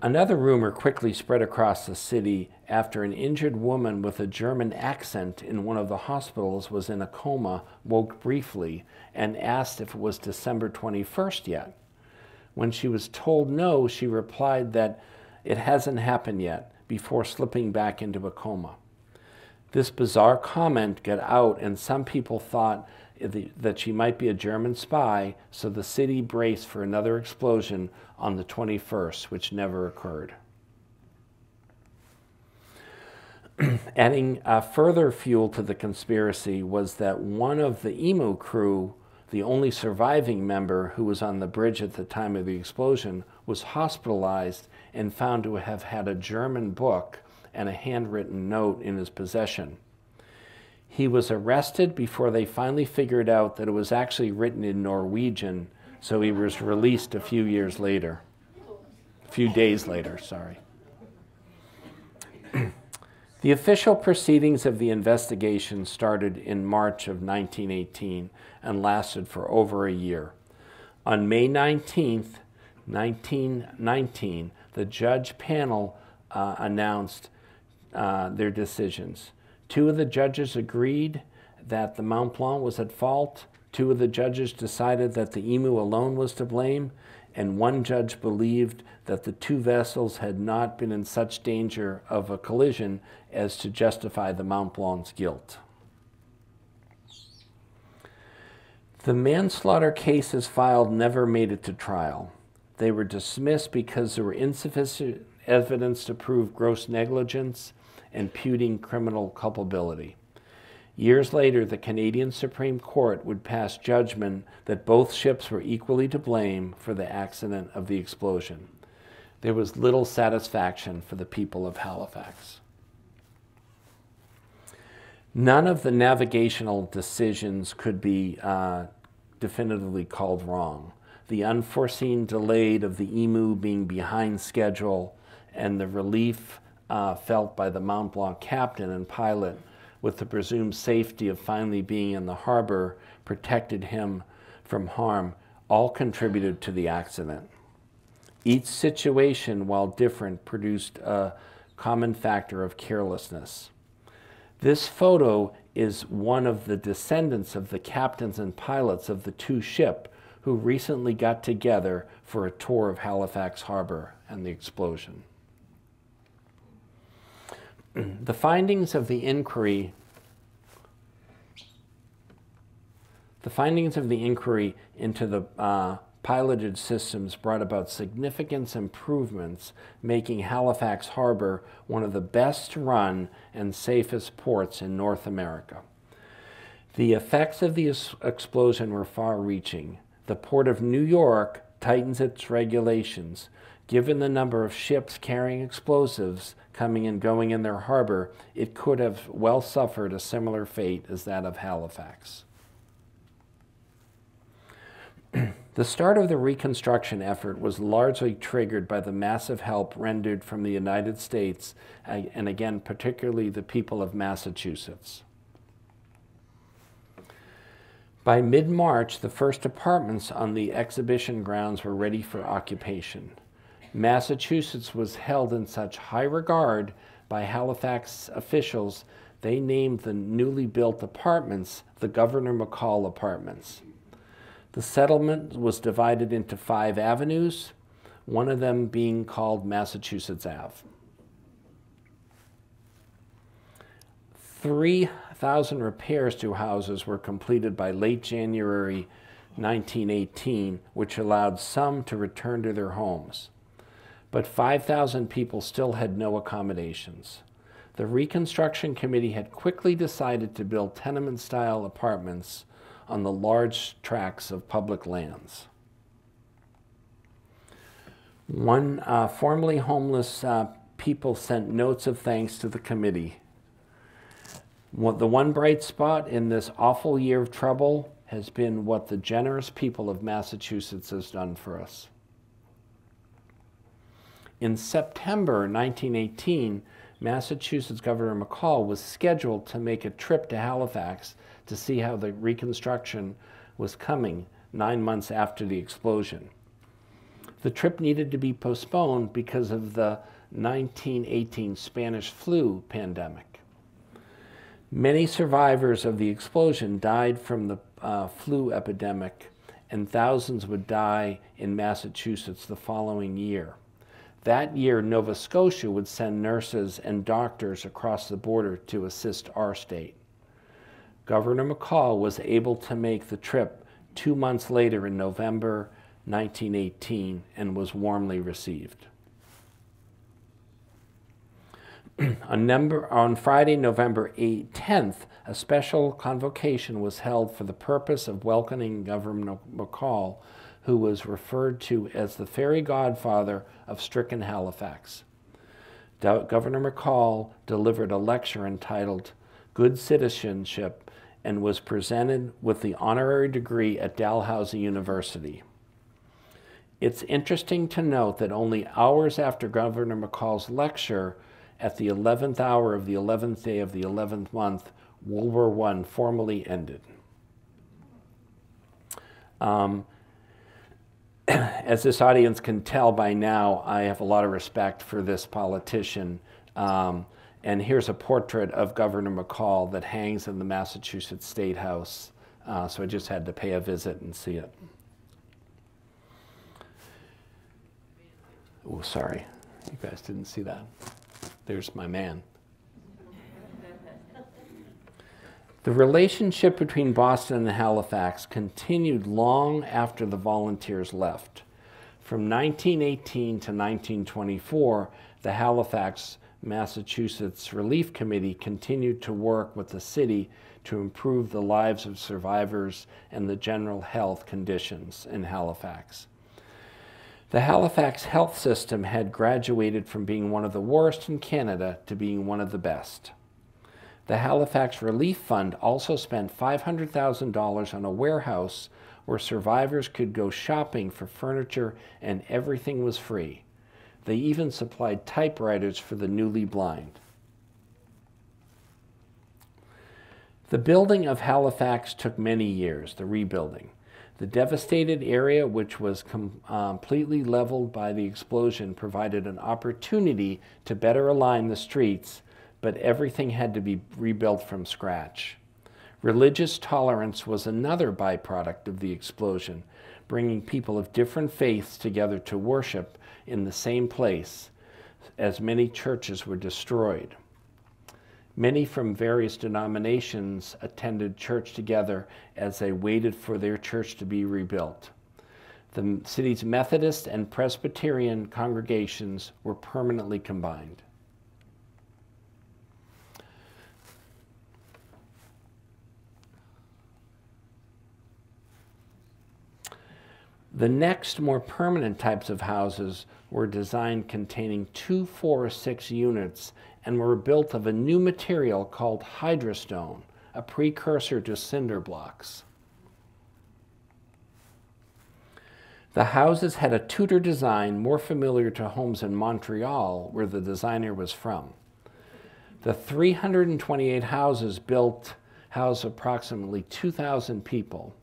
[SPEAKER 2] Another rumor quickly spread across the city after an injured woman with a German accent in one of the hospitals was in a coma, woke briefly, and asked if it was December 21st yet. When she was told no, she replied that it hasn't happened yet, before slipping back into a coma. This bizarre comment got out, and some people thought that she might be a German spy, so the city braced for another explosion on the 21st, which never occurred. Adding further fuel to the conspiracy was that one of the emu crew, the only surviving member who was on the bridge at the time of the explosion, was hospitalized and found to have had a German book and a handwritten note in his possession. He was arrested before they finally figured out that it was actually written in Norwegian, so he was released a few days later, sorry. The official proceedings of the investigation started in March of 1918 and lasted for over a year. On May 19th, 1919, the judge panel announced their decisions. 2 of the judges agreed that the Mont Blanc was at fault. 2 of the judges decided that the Emu alone was to blame, and 1 judge believed that the 2 vessels had not been in such danger of a collision as to justify the Mont Blanc's guilt. The manslaughter cases filed never made it to trial. They were dismissed because there were insufficient evidence to prove gross negligence and imputing criminal culpability. Years later, the Canadian Supreme Court would pass judgment that both ships were equally to blame for the accident of the explosion. There was little satisfaction for the people of Halifax. None of the navigational decisions could be definitively called wrong. The unforeseen delay of the Emu being behind schedule and the relief felt by the Mont Blanc captain and pilot with the presumed safety of finally being in the harbor protected him from harm all contributed to the accident. Each situation, while different, produced a common factor of carelessness. This photo is one of the descendants of the captains and pilots of the 2 ships who recently got together for a tour of Halifax Harbor and the explosion. The findings of the inquiry into the piloted systems brought about significant improvements, making Halifax Harbor one of the best run and safest ports in North America. The effects of the explosion were far-reaching. The Port of New York tightens its regulations. Given the number of ships carrying explosives coming and going in their harbor, it could have well suffered a similar fate as that of Halifax. The start of the reconstruction effort was largely triggered by the massive help rendered from the United States, and again, particularly the people of Massachusetts. By mid-March, the first apartments on the exhibition grounds were ready for occupation. Massachusetts was held in such high regard by Halifax officials, they named the newly built apartments the Governor McCall Apartments. The settlement was divided into 5 avenues, one of them being called Massachusetts Ave. 3,000 repairs to houses were completed by late January 1918, which allowed some to return to their homes. But 5,000 people still had no accommodations. The Reconstruction Committee had quickly decided to build tenement-style apartments on the large tracts of public lands. One formerly homeless people sent notes of thanks to the committee. The one bright spot in this awful year of trouble has been what the generous people of Massachusetts has done for us. In September 1918, Massachusetts Governor McCall was scheduled to make a trip to Halifax to see how the reconstruction was coming 9 months after the explosion. The trip needed to be postponed because of the 1918 Spanish flu pandemic. Many survivors of the explosion died from the flu epidemic, and thousands would die in Massachusetts the following year. That year, Nova Scotia would send nurses and doctors across the border to assist our state. Governor McCall was able to make the trip 2 months later in November 1918 and was warmly received. On Friday, November 10th, a special convocation was held for the purpose of welcoming Governor McCall, who was referred to as the fairy godfather of stricken Halifax. Governor McCall delivered a lecture entitled Good Citizenship and was presented with the honorary degree at Dalhousie University. It's interesting to note that only hours after Governor McCall's lecture, at the 11th hour of the 11th day of the 11th month, World War I formally ended. As this audience can tell by now, I have a lot of respect for this politician. And here's a portrait of Governor McCall that hangs in the Massachusetts State House. So I just had to pay a visit and see it. Oh, sorry. You guys didn't see that. There's my man. The relationship between Boston and Halifax continued long after the volunteers left. From 1918 to 1924, the Halifax, Massachusetts Relief Committee continued to work with the city to improve the lives of survivors and the general health conditions in Halifax. The Halifax health system had graduated from being one of the worst in Canada to being one of the best. The Halifax Relief Fund also spent $500,000 on a warehouse where survivors could go shopping for furniture and everything was free. They even supplied typewriters for the newly blind. The building of Halifax took many years, the rebuilding. The devastated area, which was completely leveled by the explosion, provided an opportunity to better align the streets, but everything had to be rebuilt from scratch. Religious tolerance was another byproduct of the explosion, bringing people of different faiths together to worship in the same place, as many churches were destroyed. Many from various denominations attended church together as they waited for their church to be rebuilt. The city's Methodist and Presbyterian congregations were permanently combined. The next more permanent types of houses were designed containing 2, 4, or 6 units and were built of a new material called hydrostone, a precursor to cinder blocks. The houses had a Tudor design more familiar to homes in Montreal, where the designer was from. The 328 houses built housed approximately 2,000 people.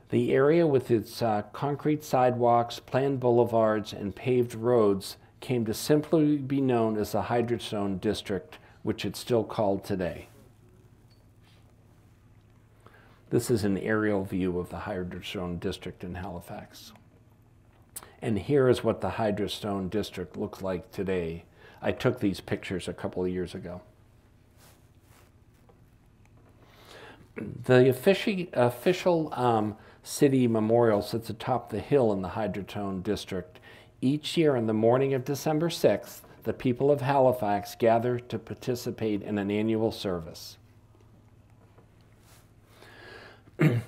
[SPEAKER 2] The area with its concrete sidewalks, planned boulevards, and paved roads came to simply be known as the Hydrostone District, which it's still called today. This is an aerial view of the Hydrostone District in Halifax. And here is what the Hydrostone District looks like today. I took these pictures a couple of years ago. The official city memorial sits atop the hill in the Hydrostone District. Each year on the morning of December 6th, the people of Halifax gather to participate in an annual service.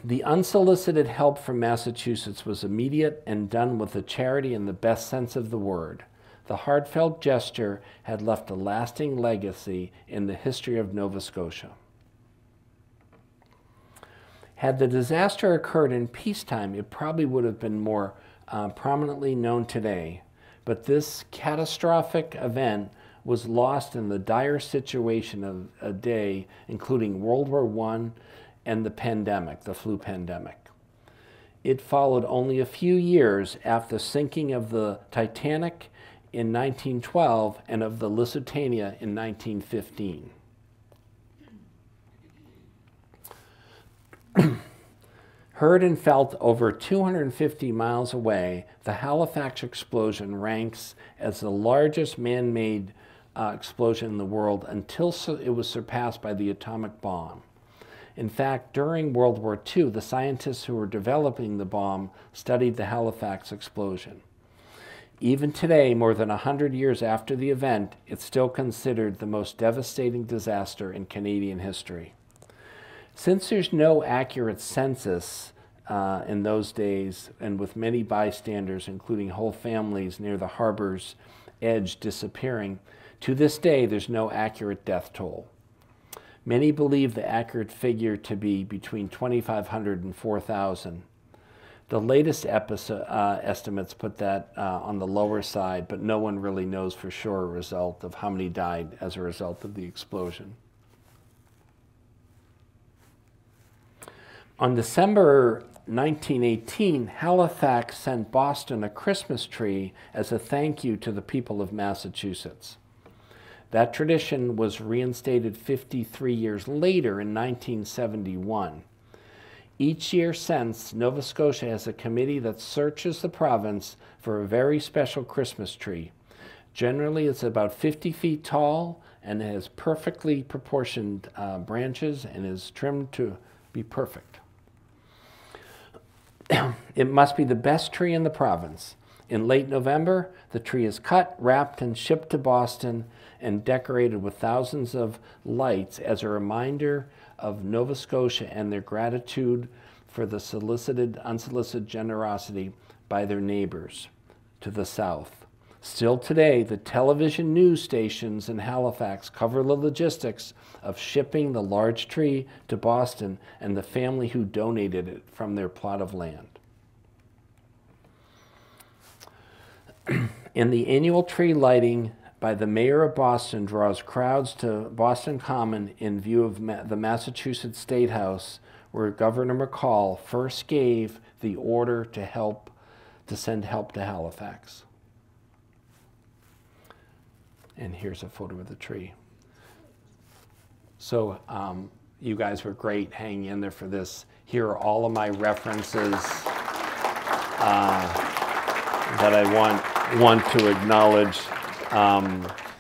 [SPEAKER 2] The unsolicited help from Massachusetts was immediate and done with the charity in the best sense of the word. The heartfelt gesture had left a lasting legacy in the history of Nova Scotia. Had the disaster occurred in peacetime, it probably would have been more prominently known today. But this catastrophic event was lost in the dire situation of a day, including World War I and the pandemic, the flu pandemic. It followed only a few years after the sinking of the Titanic in 1912 and of the Lusitania in 1915. Heard and felt over 250 miles away, the Halifax explosion ranks as the largest man-made explosion in the world until it was surpassed by the atomic bomb. In fact, during World War II, the scientists who were developing the bomb studied the Halifax explosion. Even today, more than 100 years after the event, it's still considered the most devastating disaster in Canadian history. Since there's no accurate census in those days, and with many bystanders, including whole families near the harbors edge disappearing. To this day, there's no accurate death toll. Many believe the accurate figure to be between 2,500 and 4,000. The latest estimates put that on the lower side, but no one really knows for sure a result of how many died as a result of the explosion. On December 1918, Halifax sent Boston a Christmas tree as a thank you to the people of Massachusetts. That tradition was reinstated 53 years later in 1971. Each year since, Nova Scotia has a committee that searches the province for a very special Christmas tree. Generally, it's about 50 feet tall and has perfectly proportioned branches and is trimmed to be perfect. It must be the best tree in the province. In late November, the tree is cut, wrapped, and shipped to Boston and decorated with thousands of lights as a reminder of Nova Scotia and their gratitude for the unsolicited generosity by their neighbors to the south. Still today, the television news stations in Halifax cover the logistics of shipping the large tree to Boston and the family who donated it from their plot of land. In the annual tree lighting by the mayor of Boston draws crowds to Boston Common in view of the Massachusetts State House, where Governor McCall first gave the order to send help to Halifax. And here's a photo of the tree. So you guys were great hanging in there for this. Here are all of my references that I want to acknowledge.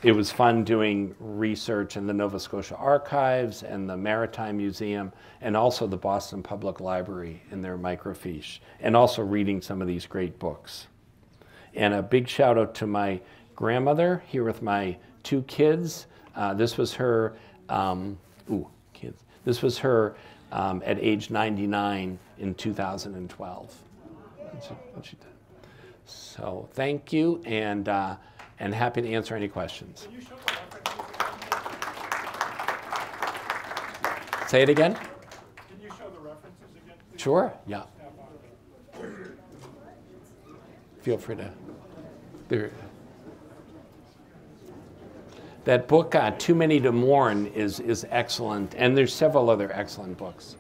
[SPEAKER 2] It was fun doing research in the Nova Scotia Archives and the Maritime Museum, and also the Boston Public Library in their microfiche, and also reading some of these great books. And a big shout out to my grandmother here with my two kids. This was her, kids. This was her at age 99 in 2012. What she did. So thank you, and happy to answer any questions.
[SPEAKER 3] Can you show the references?
[SPEAKER 2] Say it again?
[SPEAKER 3] Can you show the references again, please?
[SPEAKER 2] Sure, yeah. Feel free to. There. That book, Too Many to Mourn, is excellent, and there's several other excellent books.